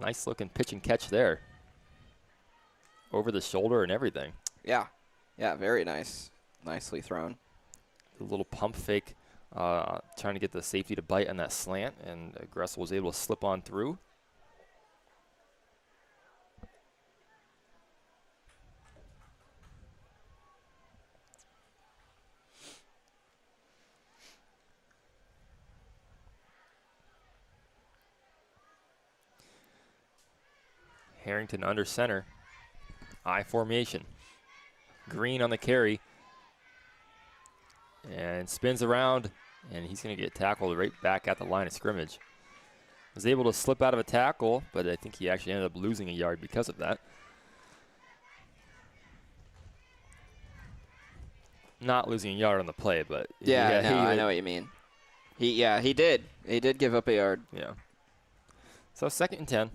Nice looking pitch and catch there. Over the shoulder and everything. Yeah. Yeah, very nice. Nicely thrown. A little pump fake, trying to get the safety to bite on that slant, and Gressel was able to slip on through. Harrington under center. I formation. Green on the carry. And spins around, and he's going to get tackled right back at the line of scrimmage. Was able to slip out of a tackle, but I think he actually ended up losing a yard because of that. Not losing a yard on the play, but I know what you mean. He did. He did give up a yard. Yeah. So 2nd and 10.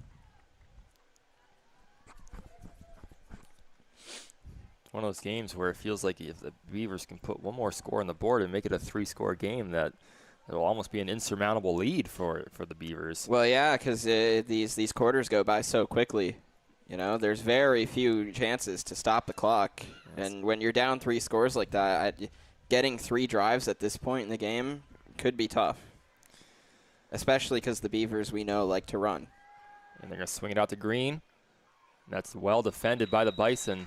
One of those games where it feels like if the Beavers can put one more score on the board and make it a 3-score game, that it'll almost be an insurmountable lead for the Beavers. Well, yeah, because these quarters go by so quickly. There's very few chances to stop the clock. Yes. And when you're down 3 scores like that, getting 3 drives at this point in the game could be tough. Especially because the Beavers, we know, like to run. And they're going to swing it out to Green. That's well defended by the Bison.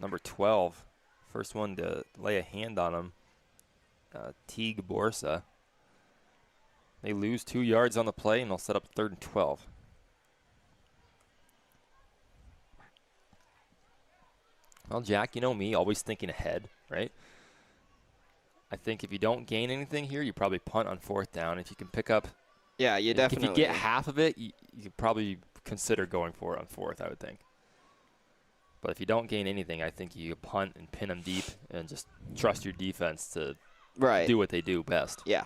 Number 12, first one to lay a hand on him, Teague Borsa. They lose 2 yards on the play, and they'll set up 3rd and 12. Well, Jack, you know me, always thinking ahead, right? I think if you don't gain anything here, you probably punt on 4th down. If you can pick up, you definitely. If you get half of it, you could probably consider going for it on 4th, I would think. But if you don't gain anything, I think you punt and pin them deep and just trust your defense to do what they do best. Yeah.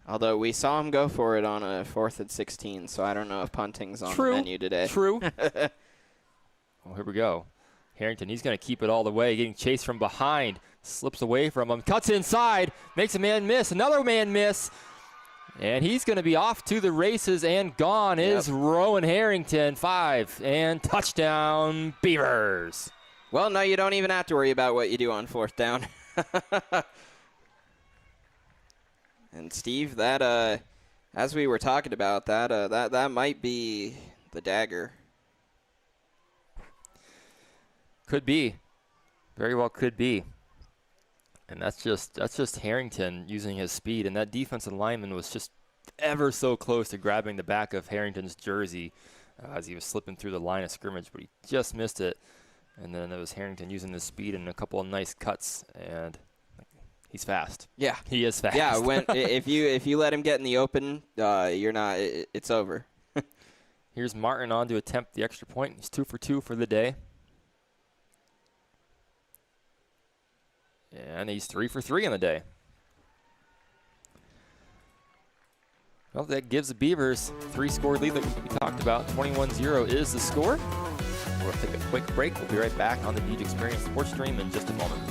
Although we saw him go for it on a 4th and 16, so I don't know if punting's on the menu today. True. Well, here we go. Harrington, he's going to keep it all the way, getting chased from behind. Slips away from him, cuts inside, makes a man miss, another man miss. And he's going to be off to the races, and gone is Rowan Harrington. 5 and touchdown Beavers. Well, no, you don't even have to worry about what you do on 4th down. And Steve, that as we were talking about, that might be the dagger. Could be, very well could be. And that's just Harrington using his speed, and that defensive lineman was just ever so close to grabbing the back of Harrington's jersey as he was slipping through the line of scrimmage, but he just missed it. And then it was Harrington using his speed and a couple of nice cuts, and he's fast. Yeah, he is fast. Yeah, if you let him get in the open, you're not. It's over. Here's Martin on to attempt the extra point. He's 2 for 2 for the day. And he's 3 for 3 on the day. Well, that gives the Beavers 3-score lead that we talked about. 21-0 is the score. We'll take a quick break. We'll be right back on the Deej Experience Sports Stream in just a moment.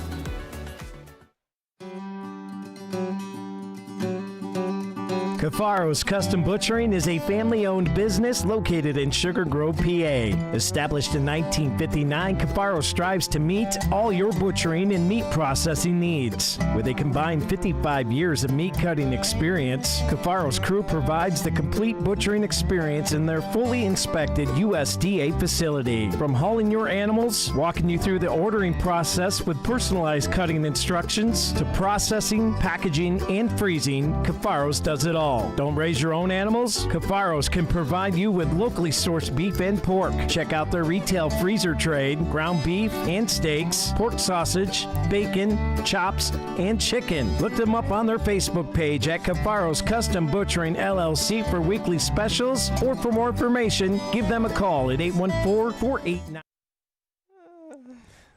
Cafaro's Custom Butchering is a family-owned business located in Sugar Grove, PA. Established in 1959, Cafaro strives to meet all your butchering and meat processing needs. With a combined 55 years of meat cutting experience, Cafaro's crew provides the complete butchering experience in their fully inspected USDA facility. From hauling your animals, walking you through the ordering process with personalized cutting instructions, to processing, packaging, and freezing, Cafaro's does it all. Don't raise your own animals? Cafaro's can provide you with locally sourced beef and pork. Check out their retail freezer trade, ground beef and steaks, pork sausage, bacon, chops, and chicken. Look them up on their Facebook page at Cafaro's Custom Butchering LLC for weekly specials, or for more information, give them a call at 814-489.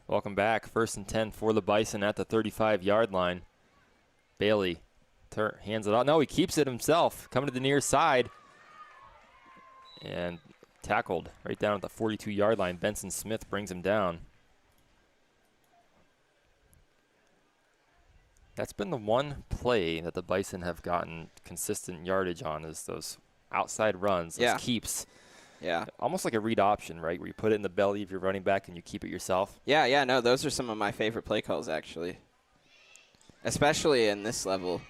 Welcome back. 1st and 10 for the Bison at the 35-yard line. Bailey hands it out. No, he keeps it himself. Coming to the near side. And tackled right down at the 42-yard line. Benson Smith brings him down. That's been the one play that the Bison have gotten consistent yardage on, is those outside runs, those keeps. Yeah. Almost like a read option, right, where you put it in the belly of your running back and you keep it yourself. Yeah, no, those are some of my favorite play calls, actually. Especially in this level.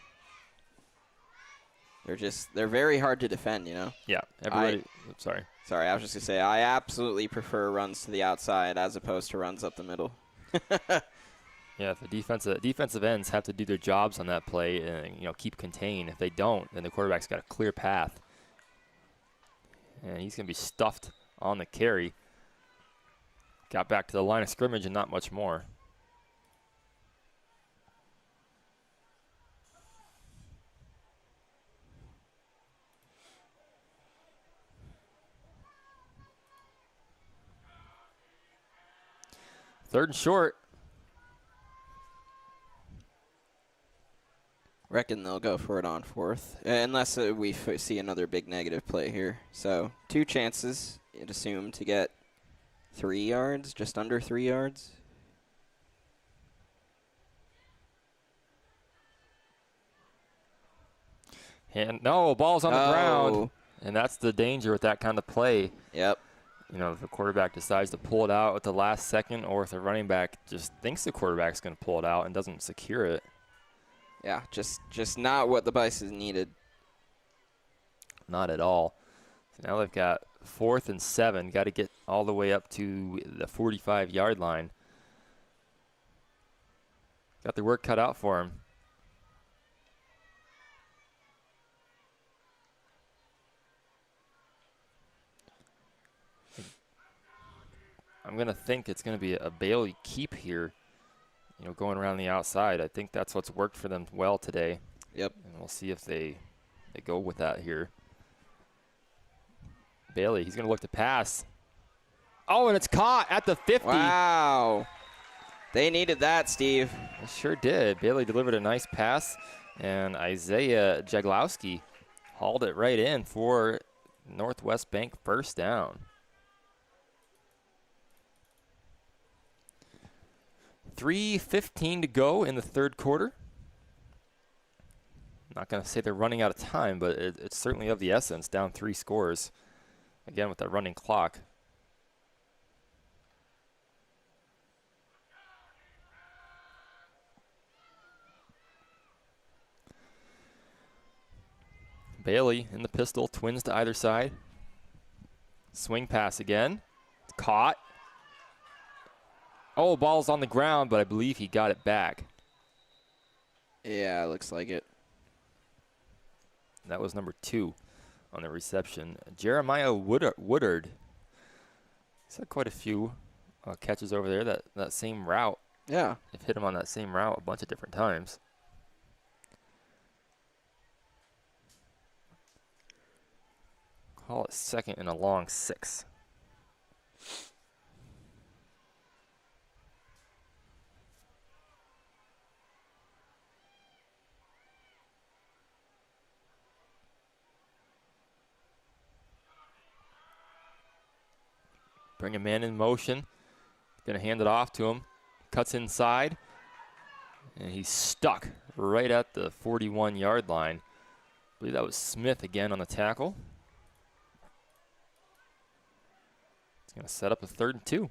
They're very hard to defend, you know? Yeah, everybody. Sorry, I was just going to say, I absolutely prefer runs to the outside as opposed to runs up the middle. Yeah, the defensive ends have to do their jobs on that play and, keep contained. If they don't, then the quarterback's got a clear path. And he's going to be stuffed on the carry. Got back to the line of scrimmage and not much more. Third and short. Reckon they'll go for it on 4th, unless we see another big negative play here. So 2 chances, you'd assume, to get 3 yards, just under 3 yards. And no, ball's on the ground. And that's the danger with that kind of play. Yep. If the quarterback decides to pull it out at the last second, or if the running back just thinks the quarterback's going to pull it out and doesn't secure it. Yeah, just not what the Bison needed. Not at all. So now they've got 4th and 7. Got to get all the way up to the 45-yard line. Got their work cut out for him. I'm going to think it's going to be a Bailey keep here, going around the outside. I think that's what's worked for them well today. Yep. And we'll see if they go with that here. Bailey, he's going to look to pass. Oh, and it's caught at the 50. Wow. They needed that, Steve. They sure did. Bailey delivered a nice pass, and Isaiah Jaglowski hauled it right in for Northwest Bank first down. 3:15 to go in the third quarter. I'm not going to say they're running out of time, but it's certainly of the essence, down 3 scores. Again, with that running clock. Bailey in the pistol, twins to either side. Swing pass again. Caught. Oh, ball's on the ground, but I believe he got it back. Yeah, it looks like it. That was number 2 on the reception. Jeremiah Woodard. He's had quite a few catches over there, that same route. Yeah. They've hit him on that same route a bunch of different times. Call it 2nd and a long 6. Bring a man in motion. Going to hand it off to him. Cuts inside. And he's stuck right at the 41-yard line. believe that was Smith again on the tackle. It's going to set up a 3rd and 2.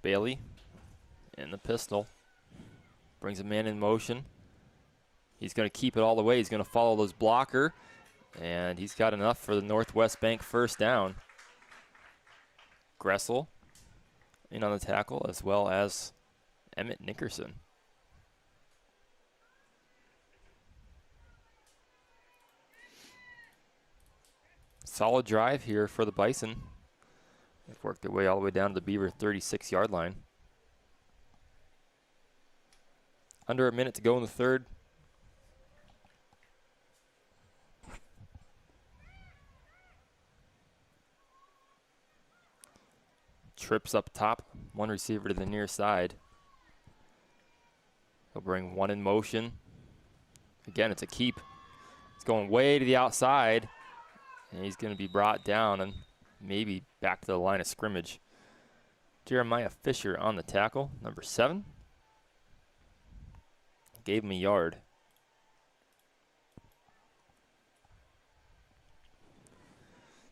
Bailey in the pistol. Brings a man in motion. He's going to keep it all the way. He's going to follow those blocker. And he's got enough for the Northwest Bank first down. Gressel in on the tackle, as well as Emmett Nickerson. Solid drive here for the Bison. They've worked their way all the way down to the Beaver 36-yard line. Under a minute to go in the 3rd. Trips up top, one receiver to the near side. He'll bring one in motion. Again, it's a keep. It's going way to the outside, and he's going to be brought down and maybe back to the line of scrimmage. Jeremiah Fisher on the tackle, number 7. Gave him a yard.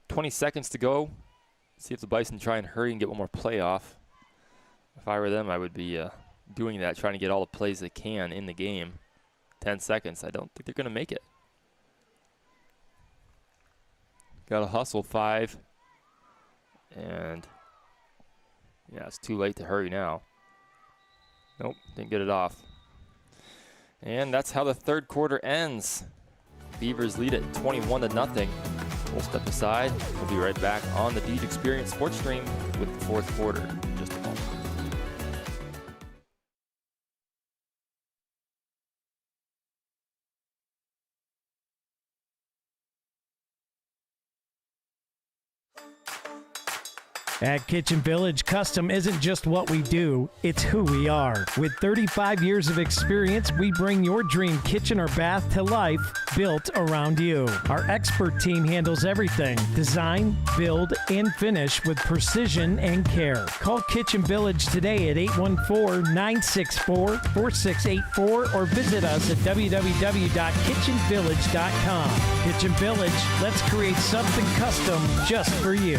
"20 seconds to go. See if the Bison try and hurry and get one more play off. If I were them, I would be doing that, trying to get all the plays they can in the game. 10 seconds, I don't think they're going to make it. Got to hustle 5. And yeah, it's too late to hurry now. Nope, didn't get it off. And that's how the 3rd quarter ends. Beavers lead it 21-0. We'll step aside. We'll be right back on the Deej Experience Sports Stream with the 4th quarter in just a moment. At Kitchen Village, custom isn't just what we do, it's who we are. With 35 years of experience, we bring your dream kitchen or bath to life, built around you. Our expert team handles everything: design, build, and finish with precision and care. Call Kitchen Village today at 814-964-4684 or visit us at www.kitchenvillage.com. Kitchen Village, let's create something custom just for you.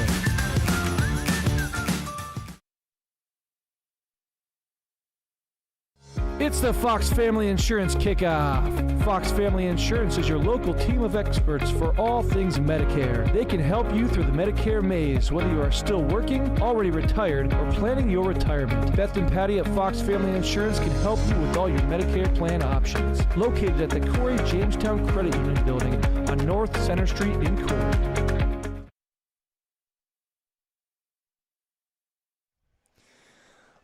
It's the Fox Family Insurance Kickoff. Fox Family Insurance is your local team of experts for all things Medicare. They can help you through the Medicare maze, whether you are still working, already retired, or planning your retirement. Beth and Patty at Fox Family Insurance can help you with all your Medicare plan options. Located at the Corry Jamestown Credit Union building on North Center Street in Corry.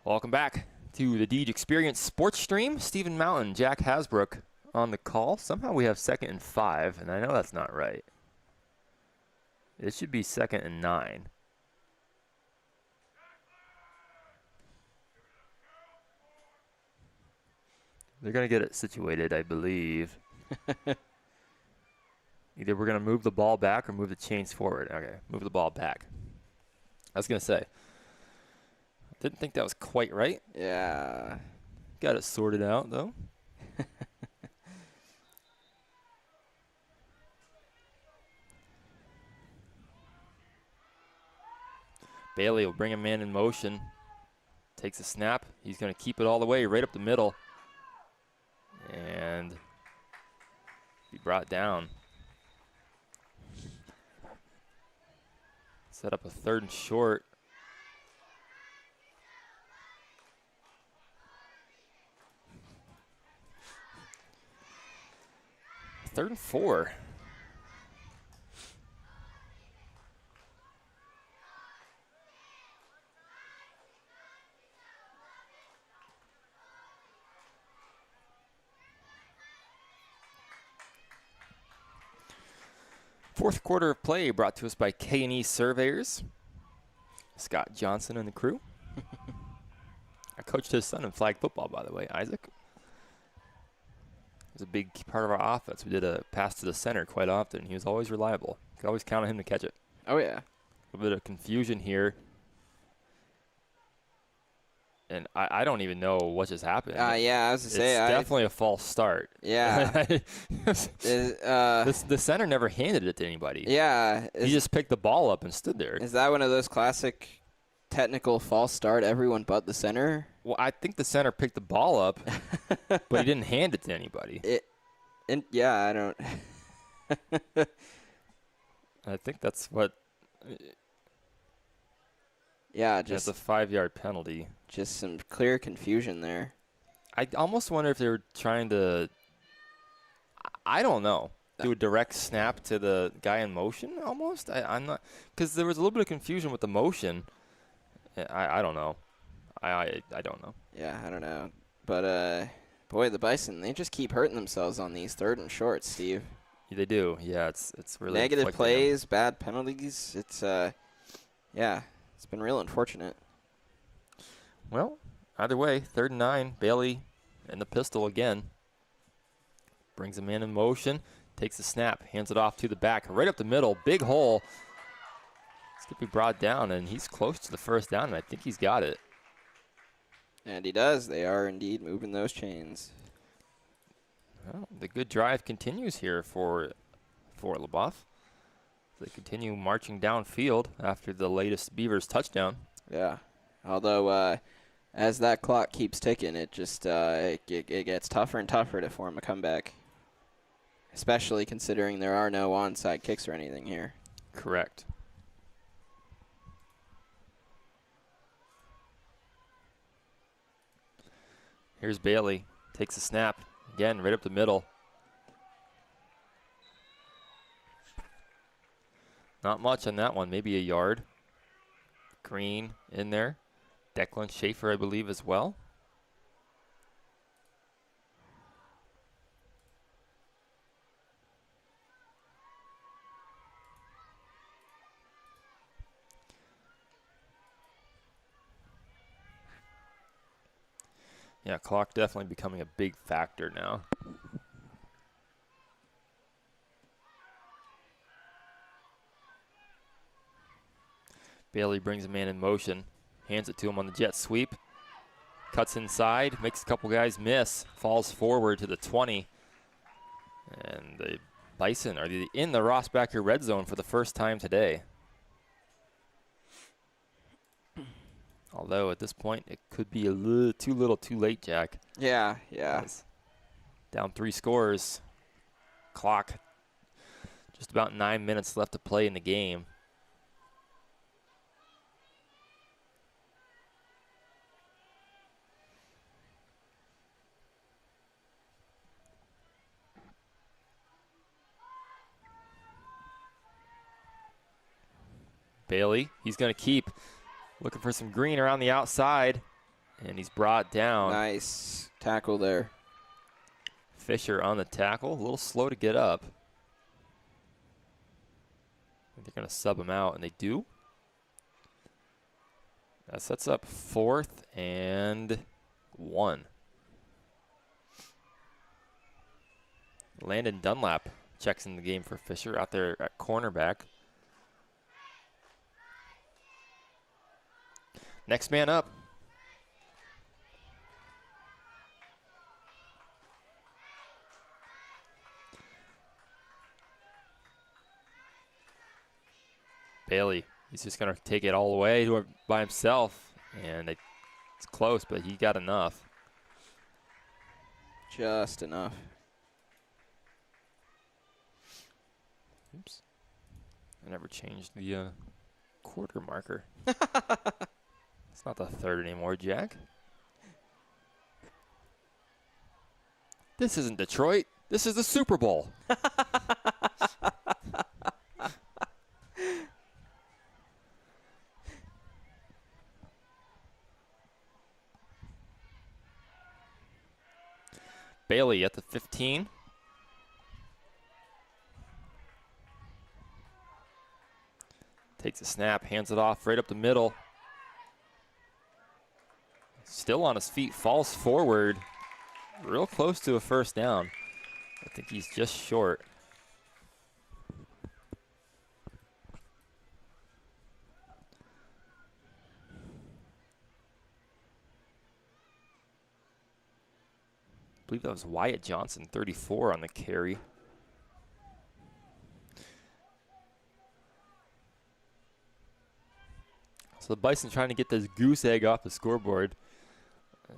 Welcome back to the Deej Experience Sports Stream. Stephen Mountain, Jack Hasbrook on the call. Somehow we have 2nd and 5, and I know that's not right. It should be 2nd and 9. They're going to get it situated, I believe. Either we're going to move the ball back or move the chains forward. Okay, move the ball back. I was going to say, didn't think that was quite right. Yeah. Got it sorted out, though. Bailey will bring a man in motion. Takes a snap. He's going to keep it all the way right up the middle. And be brought down. Set up a 3rd and short. Third and 4. Fourth quarter of play brought to us by K&E Surveyors. Scott Johnson and the crew. I coached his son in flag football, by the way, Isaac. was a big part of our offense. We did a pass to the center quite often. He was always reliable. You could always count on him to catch it. Oh, yeah. A little bit of confusion here. And I don't even know what just happened. Yeah, I was going to say. It's definitely a false start. Yeah. The center never handed it to anybody. Yeah. He just picked the ball up and stood there. Is that one of those classic technical false start, everyone but the center? Well, I think the center picked the ball up, but he didn't hand it to anybody. Yeah, I don't. I think that's what. Yeah, just that's a 5-yard penalty. Just some clear confusion there. I almost wonder if they were trying to. I don't know. Do a direct snap to the guy in motion almost. I'm not, because there was a little bit of confusion with the motion. I don't know. I don't know. Yeah, I don't know. But boy, the Bison, they just keep hurting themselves on these 3rd and shorts, Steve. They do. Yeah, it's really negative plays, bad penalties. It's yeah, it's been real unfortunate. Well, either way, 3rd and 9. Bailey and the pistol again. Brings a man in motion. Takes the snap. Hands it off to the back. Right up the middle. Big hole. It's going to be brought down, and he's close to the first down, and I think he's got it. And he does. They are indeed moving those chains. Well, the good drive continues here for Leboeuf. They continue marching downfield after the latest Beavers touchdown. Yeah. Although, as that clock keeps ticking, it just it gets tougher and tougher to form a comeback, especially considering there are no onside kicks or anything here. Correct. Here's Bailey. Takes a snap. Again, right up the middle. Not much on that one. Maybe a yard. Green in there. Declan Schaefer, I believe, as well. Yeah, clock definitely becoming a big factor now. Bailey brings a man in motion, hands it to him on the jet sweep, cuts inside, makes a couple guys miss, falls forward to the 20. And the Bison are in the Rossbacher red zone for the first time today. Although at this point, it could be a little too late, Jack. Yeah, yeah. Down 3 scores. Clock. Just about 9 minutes left to play in the game. Bailey, he's going to keep looking for some green around the outside, and he's brought down. Nice tackle there. Fisher on the tackle, a little slow to get up. They're going to sub him out, and they do. That sets up 4th and 1. Landon Dunlap checks in the game for Fisher out there at cornerback. Next man up. Bailey, he's just going to take it all the way by himself. And it's close, but he got enough. Just enough. Oops. I never changed the quarter marker. It's not the 3rd anymore, Jack. This isn't Detroit. This is the Super Bowl. Bailey at the 15. Takes a snap, hands it off right up the middle. Still on his feet, falls forward, real close to a first down. I think he's just short. I believe that was Wyatt Johnson, 34 on the carry. So the Bison trying to get this goose egg off the scoreboard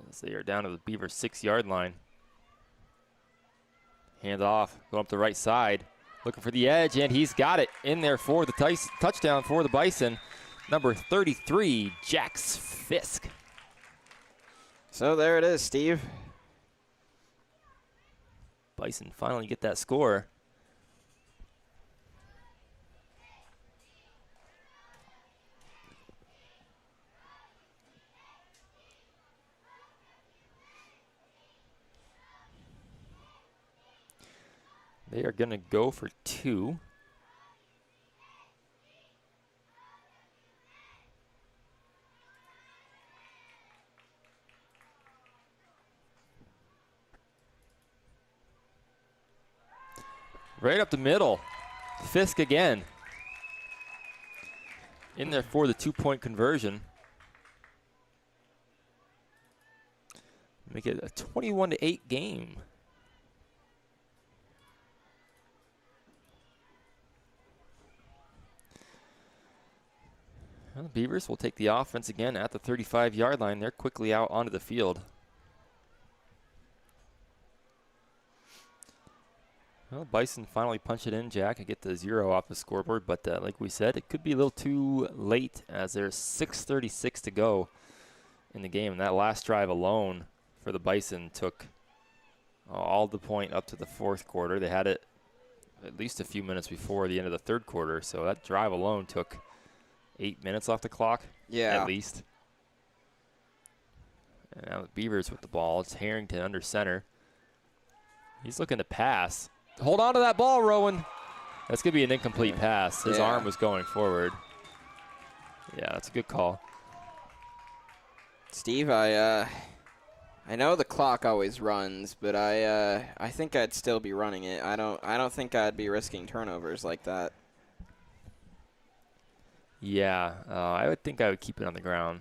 as they are down to the Beavers 6-yard line. Hand off, going up the right side, looking for the edge, and he's got it in there for the touchdown for the Bison. Number 33, Jax Fisk. So there it is, Steve. Bison finally get that score. They are going to go for 2. Right up the middle. Fisk again. In there for the 2-point conversion. Make it a 21-8 game. Well, the Beavers will take the offense again at the 35-yard line. They're quickly out onto the field. Well, Bison finally punch it in, Jack, and get the 0 off the scoreboard. But like we said, it could be a little too late as there's 6:36 to go in the game. And that last drive alone for the Bison took all the point up to the 4th quarter. They had it at least a few minutes before the end of the 3rd quarter. So that drive alone took 8 minutes off the clock, at least. And now the Beavers with the ball. It's Harrington under center. He's looking to pass. Hold on to that ball, Rowan. That's going to be an incomplete pass. His arm was going forward. Yeah, that's a good call. Steve, I know the clock always runs, but I think I'd still be running it. I don't think I'd be risking turnovers like that. Yeah, I would think I would keep it on the ground.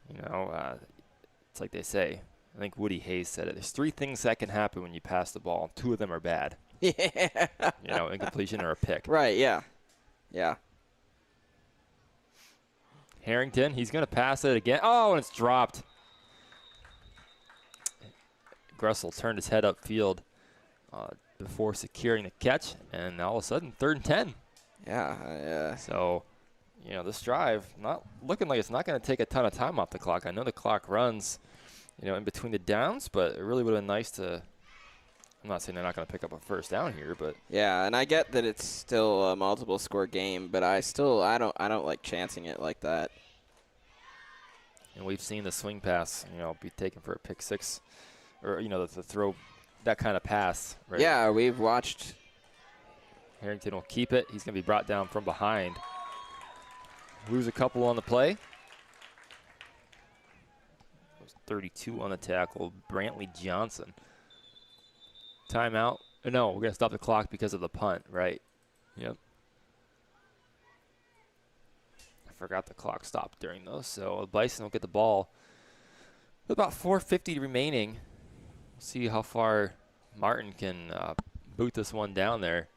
You know, it's like they say. I think Woody Hayes said it. There's 3 things that can happen when you pass the ball. 2 of them are bad. Yeah. You know, incompletion or a pick. Right, yeah. Yeah. Harrington, he's going to pass it again. Oh, and it's dropped. Gressel turned his head upfield before securing the catch, and all of a sudden, 3rd and 10. Yeah. So, you know, this drive not looking like it's not going to take a ton of time off the clock. I know the clock runs, you know, in between the downs, but it really would have been nice to. I'm not saying they're not going to pick up a first down here, but yeah, and I get that it's still a multiple score game, but I don't like chancing it like that. And we've seen the swing pass, you know, be taken for a pick 6. Or, you know, the throw, that kind of pass. Right? Yeah, we've watched. Harrington will keep it. He's going to be brought down from behind. Lose a couple on the play. 32 on the tackle. Brantley Johnson. Timeout. No, we're going to stop the clock because of the punt, right? Yep. I forgot the clock stopped during those. So Bison will get the ball. With about 4:50 remaining. See how far Martin can boot this one down there.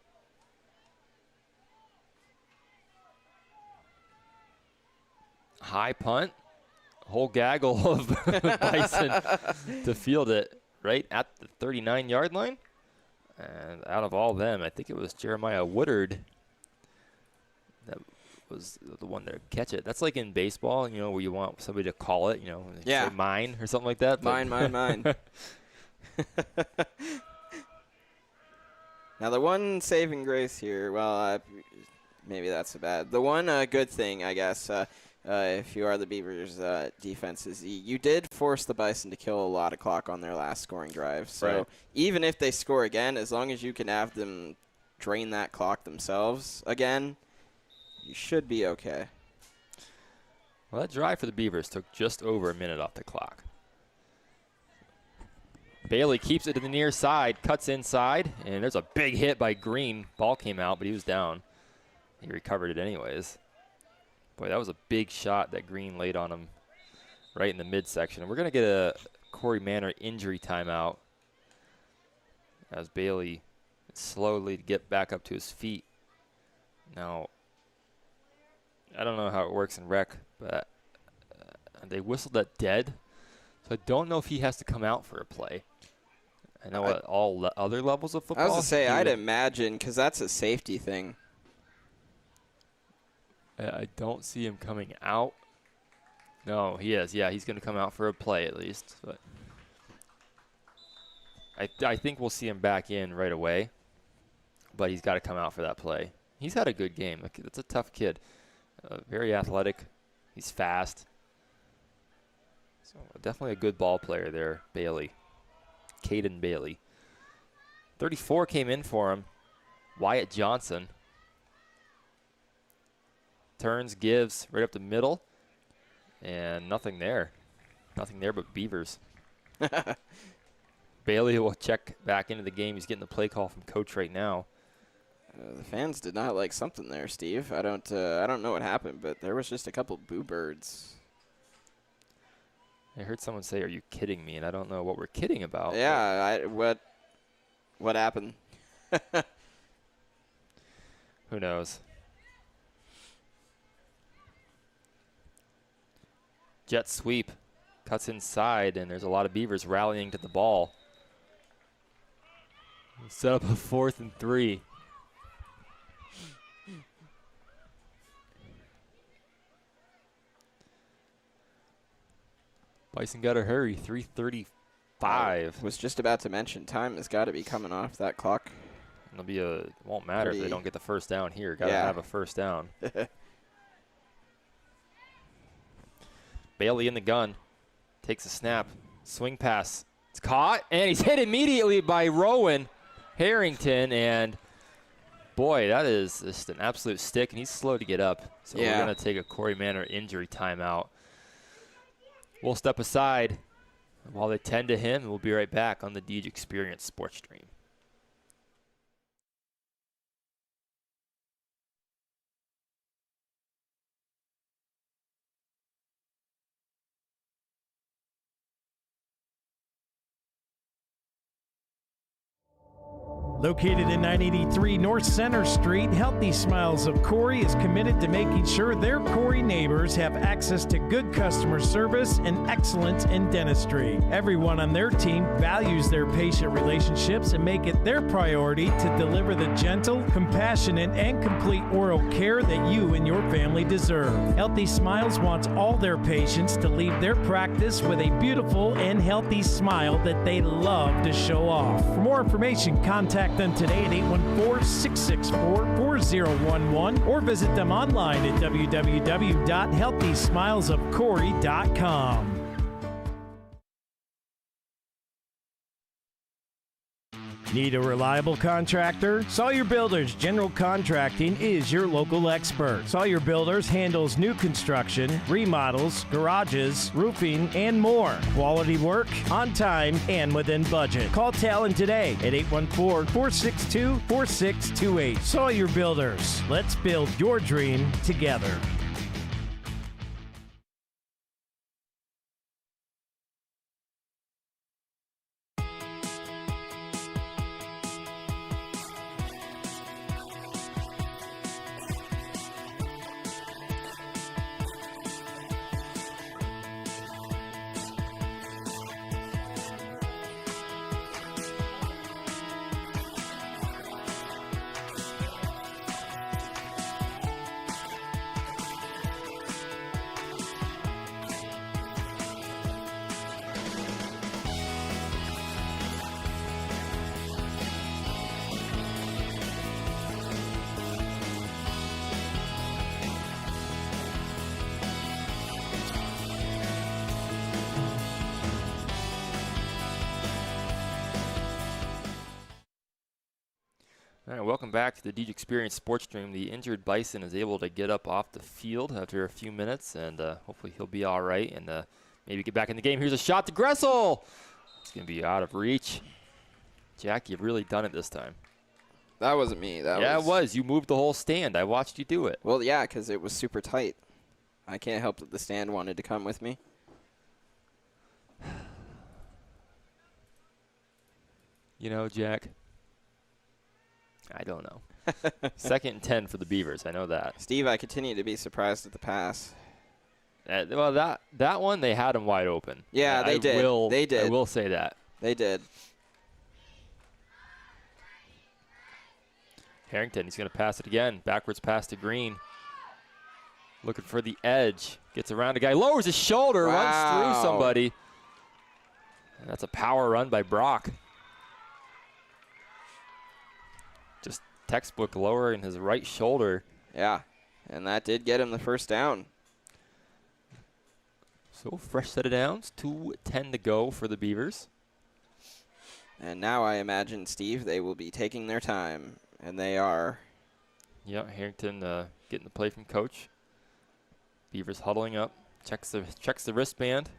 High punt. Whole gaggle of Bison to field it right at the 39-yard line. And out of all of them, I think it was Jeremiah Woodard that was the one to catch it. That's like in baseball, you know, where you want somebody to call it, you know, say mine or something like that. Mine. Now, the one saving grace here, well, maybe that's bad. The one good thing, I guess, if you are the Beavers' defense, is you did force the Bison to kill a lot of clock on their last scoring drive. So even if they score again, as long as you can have them drain that clock themselves again, you should be okay. Well, that drive for the Beavers took just over a minute off the clock. Bailey keeps it to the near side, cuts inside, and there's a big hit by Green. Ball came out, but he was down. He recovered it anyways. Boy, that was a big shot that Green laid on him right in the midsection. And we're going to get a Corey Manor injury timeout as Bailey slowly get back up to his feet. Now, I don't know how it works in rec, but they whistled that dead. So I don't know if he has to come out for a play. I know at all other levels of football. I was going to say, I'd imagine, because that's a safety thing. I don't see him coming out. No, he is. Yeah, he's going to come out for a play at least. But I think we'll see him back in right away. But he's got to come out for that play. He's had a good game. That's a tough kid. Very athletic. He's fast. So definitely a good ball player there, Bailey. Caden Bailey. 34 came in for him. Wyatt Johnson. Turns, gives right up the middle. And nothing there. Nothing there but Beavers. Bailey will check back into the game. He's getting the play call from coach right now. The fans did not like something there, Steve. I don't know what happened, but there was just a couple boo birds. I heard someone say, "Are you kidding me?" And I don't know what we're kidding about. Yeah, what happened? Who knows? Jet sweep, cuts inside, and there's a lot of Beavers rallying to the ball. Set up a 4th and 3. Bison got to hurry, 3:35. Was just about to mention time has got to be coming off that clock. It'll be it won't matter if they don't get the first down here. Got to have a first down. Bailey in the gun, takes a snap, swing pass. It's caught, and he's hit immediately by Rowan Harrington, and boy, that is just an absolute stick, and he's slow to get up. So we're going to take a Corey Manor injury timeout. We'll step aside while they tend to him, and we'll be right back on the Deej Experience Sports Stream. Located in 983 North Center Street, Healthy Smiles of Corry is committed to making sure their Corry neighbors have access to good customer service and excellence in dentistry. Everyone on their team values their patient relationships and make it their priority to deliver the gentle, compassionate, and complete oral care that you and your family deserve. Healthy Smiles wants all their patients to leave their practice with a beautiful and healthy smile that they love to show off. For more information, contact them today at 814-664-4011 or visit them online at www.healthysmilesofcorry.com. Need a reliable contractor? Sawyer Builders General Contracting is your local expert. Sawyer Builders handles new construction, remodels, garages, roofing, and more. Quality work, on time, and within budget. Call Talon today at 814-462-4628. Sawyer Builders. Let's build your dream together. All right, welcome back to the DJ Experience Sports Stream. The injured Bison is able to get up off the field after a few minutes, and hopefully he'll be all right and maybe get back in the game. Here's a shot to Gressel. It's going to be out of reach. Jack, you've really done it this time. That wasn't me. It was. You moved the whole stand. I watched you do it. Well, yeah, because it was super tight. I can't help that the stand wanted to come with me. You know, Jack, I don't know. 2nd and 10 for the Beavers. I know that. Steve, I continue to be surprised at the pass. Well, that one, they had him wide open. Yeah, they did. They did. I will say that. They did. Harrington, he's going to pass it again. Backwards pass to Green. Looking for the edge. Gets around a guy. Lowers his shoulder. Wow. Runs through somebody. And that's a power run by Brock. Just textbook lowering his right shoulder. Yeah, and that did get him the first down. So fresh set of downs. 2:10 to go for the Beavers. And now I imagine, Steve, they will be taking their time. And they are. Yeah, Harrington getting the play from coach. Beavers huddling up. Checks the wristband.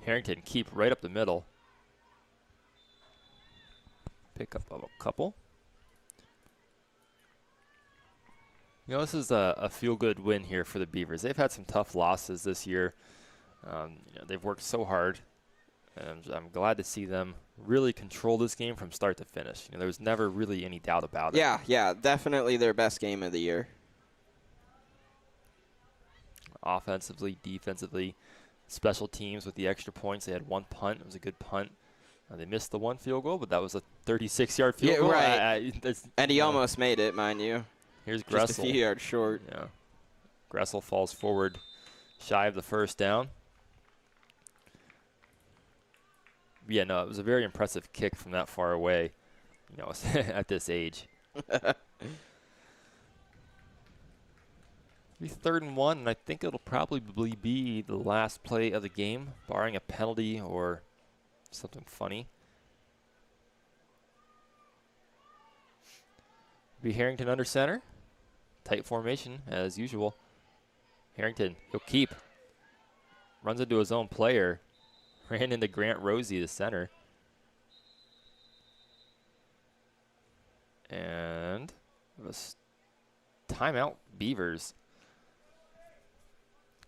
Harrington keep right up the middle. Pick up a couple. You know, this is a feel-good win here for the Beavers. They've had some tough losses this year. They've worked so hard. And I'm glad to see them really control this game from start to finish. There was never really any doubt about it. Yeah, definitely their best game of the year. Offensively, defensively, special teams with the extra points. They had one punt. It was a good punt. They missed the one field goal, but that was a 36-yard field goal. Right. And he almost made it, mind you. Here's Gressel. Just a few yards short. Yeah. Gressel falls forward shy of the first down. Yeah, no, it was a very impressive kick from that far away, at this age. Be 3rd and 1, and I think it'll probably be the last play of the game, barring a penalty or something funny. Be Harrington under center. Tight formation, as usual. Harrington, he'll keep. Runs into his own player. Ran into Grant Rosie, the center. And it was timeout Beavers.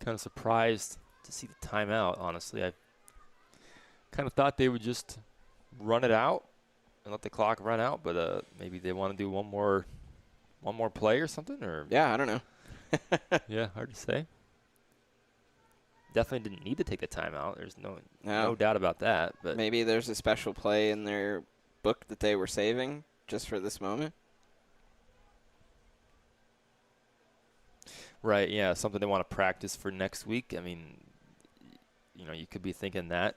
Kind of surprised to see the timeout, honestly. I kind of thought they would just run it out and let the clock run out, but maybe they want to do one more play or something, or yeah, I don't know. Yeah, hard to say. Definitely didn't need to take the timeout. There's no doubt about that. But maybe there's a special play in their book that they were saving just for this moment. Right, yeah, something they want to practice for next week. I mean, you could be thinking that.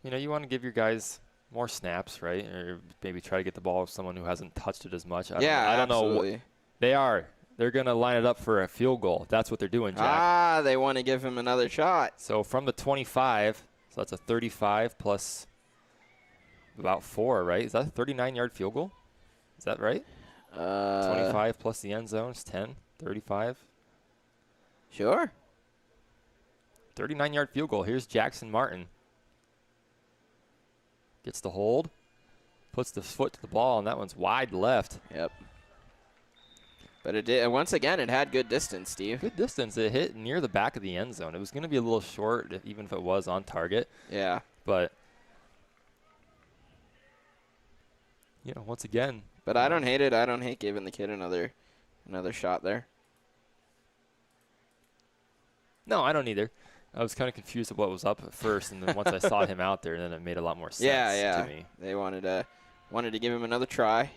You want to give your guys more snaps, right? Or maybe try to get the ball with someone who hasn't touched it as much. I don't absolutely. know. They are. They're going to line it up for a field goal. That's what they're doing, Jack. They want to give him another shot. So from the 25, so that's a 35 plus about 4, right? Is that a 39-yard field goal? Is that right? 25 plus the end zone is 10, 35. Sure. 39-yard field goal. Here's Jackson Martin. Gets the hold, puts the foot to the ball, and that one's wide left. Yep. But it did. Once again, it had good distance, Steve. Good distance. It hit near the back of the end zone. It was going to be a little short, even if it was on target. Yeah. But, once again. But I don't hate it. I don't hate giving the kid another shot there. No, I don't either. I was kind of confused at what was up at first, and then once I saw him out there, then it made a lot more sense to me. They wanted to give him another try.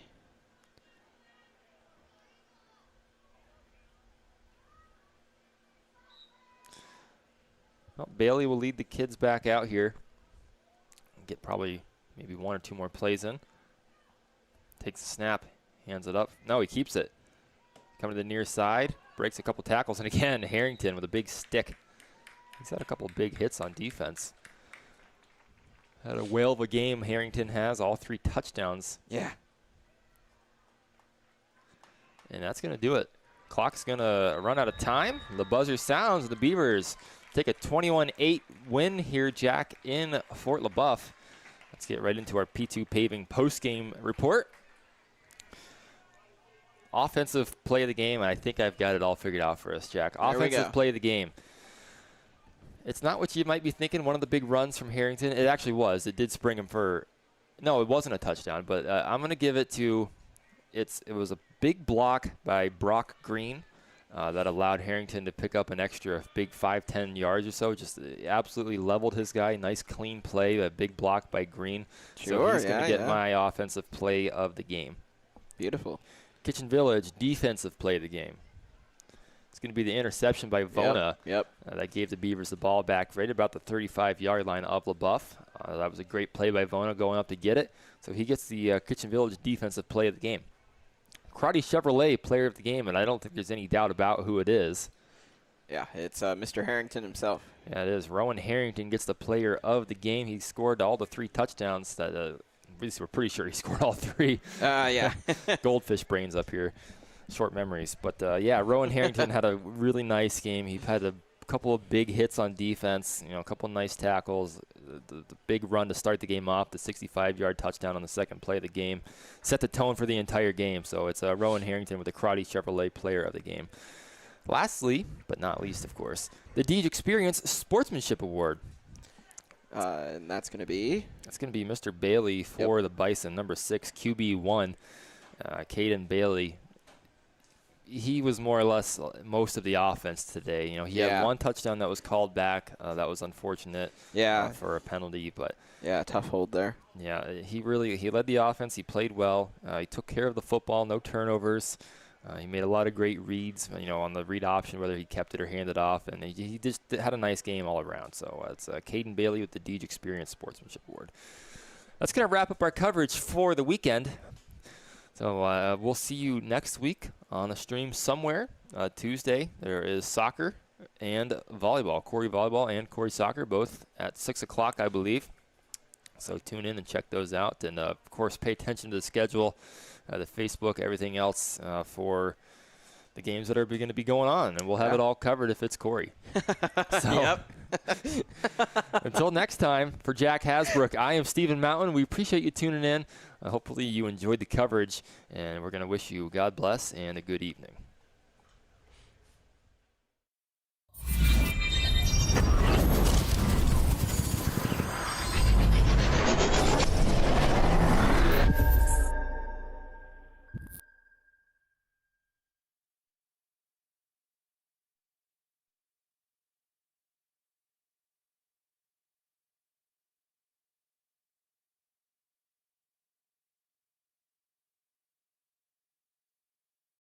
Well, Bailey will lead the kids back out here. Get probably maybe 1 or 2 more plays in. Takes the snap, hands it up. No, he keeps it. Coming to the near side, breaks a couple tackles, and again, Harrington with a big stick. He's had a couple big hits on defense. Had a whale of a game Harrington has, all 3 touchdowns. Yeah. And that's going to do it. Clock's going to run out of time. The buzzer sounds. The Beavers take a 21-8 win here, Jack, in Fort Leboeuf. Let's get right into our P2 Paving post-game report. Offensive play of the game, and I think I've got it all figured out for us, Jack. Offensive play of the game. It's not what you might be thinking, one of the big runs from Harrington. It actually was. It did spring him for – no, it wasn't a touchdown, but I'm going to give it to – it was a big block by Brock Green that allowed Harrington to pick up an extra big 5-10 yards or so. Just absolutely leveled his guy. Nice, clean play, a big block by Green. Sure, so he's going to get my offensive play of the game. Beautiful. Kitchen Village, defensive play of the game. It's going to be the interception by Vona. Yep. That gave the Beavers the ball back right about the 35-yard line of Leboeuf. That was a great play by Vona going up to get it. So he gets the Kitchen Village defensive play of the game. Crotty Chevrolet player of the game, and I don't think there's any doubt about who it is. Yeah, it's Mr. Harrington himself. Yeah, it is. Rowan Harrington gets the player of the game. He scored all the 3 touchdowns that we're pretty sure he scored all 3. Yeah. Goldfish brains up here. Short memories. But, yeah, Rowan Harrington had a really nice game. He had a couple of big hits on defense, a couple of nice tackles. The big run to start the game off, the 65-yard touchdown on the second play of the game, set the tone for the entire game. So it's Rowan Harrington with the Crotty Chevrolet player of the game. Lastly, but not least, of course, the Deej Experience Sportsmanship Award. And that's going to be? That's going to be Mr. Bailey for the Bison, number 6, QB1, Caden Bailey. He was more or less most of the offense today. He had 1 touchdown that was called back. That was unfortunate for a penalty. But tough hold there. Yeah, he led the offense. He played well. He took care of the football, no turnovers. He made a lot of great reads, on the read option, whether he kept it or handed off. And he just had a nice game all around. So it's Caden Bailey with the Deej Experience Sportsmanship Award. That's going to wrap up our coverage for the weekend. So we'll see you next week on a stream somewhere. Tuesday, there is soccer and volleyball. Corry Volleyball and Corry Soccer, both at 6 o'clock, I believe. So tune in and check those out. And, of course, pay attention to the schedule, the Facebook, everything else for the games that are going to be going on. And we'll have it all covered if it's Corry. Until next time, for Jack Hasbrook, I am Stephen Mountain. We appreciate you tuning in. Hopefully you enjoyed the coverage, and we're going to wish you God bless and a good evening.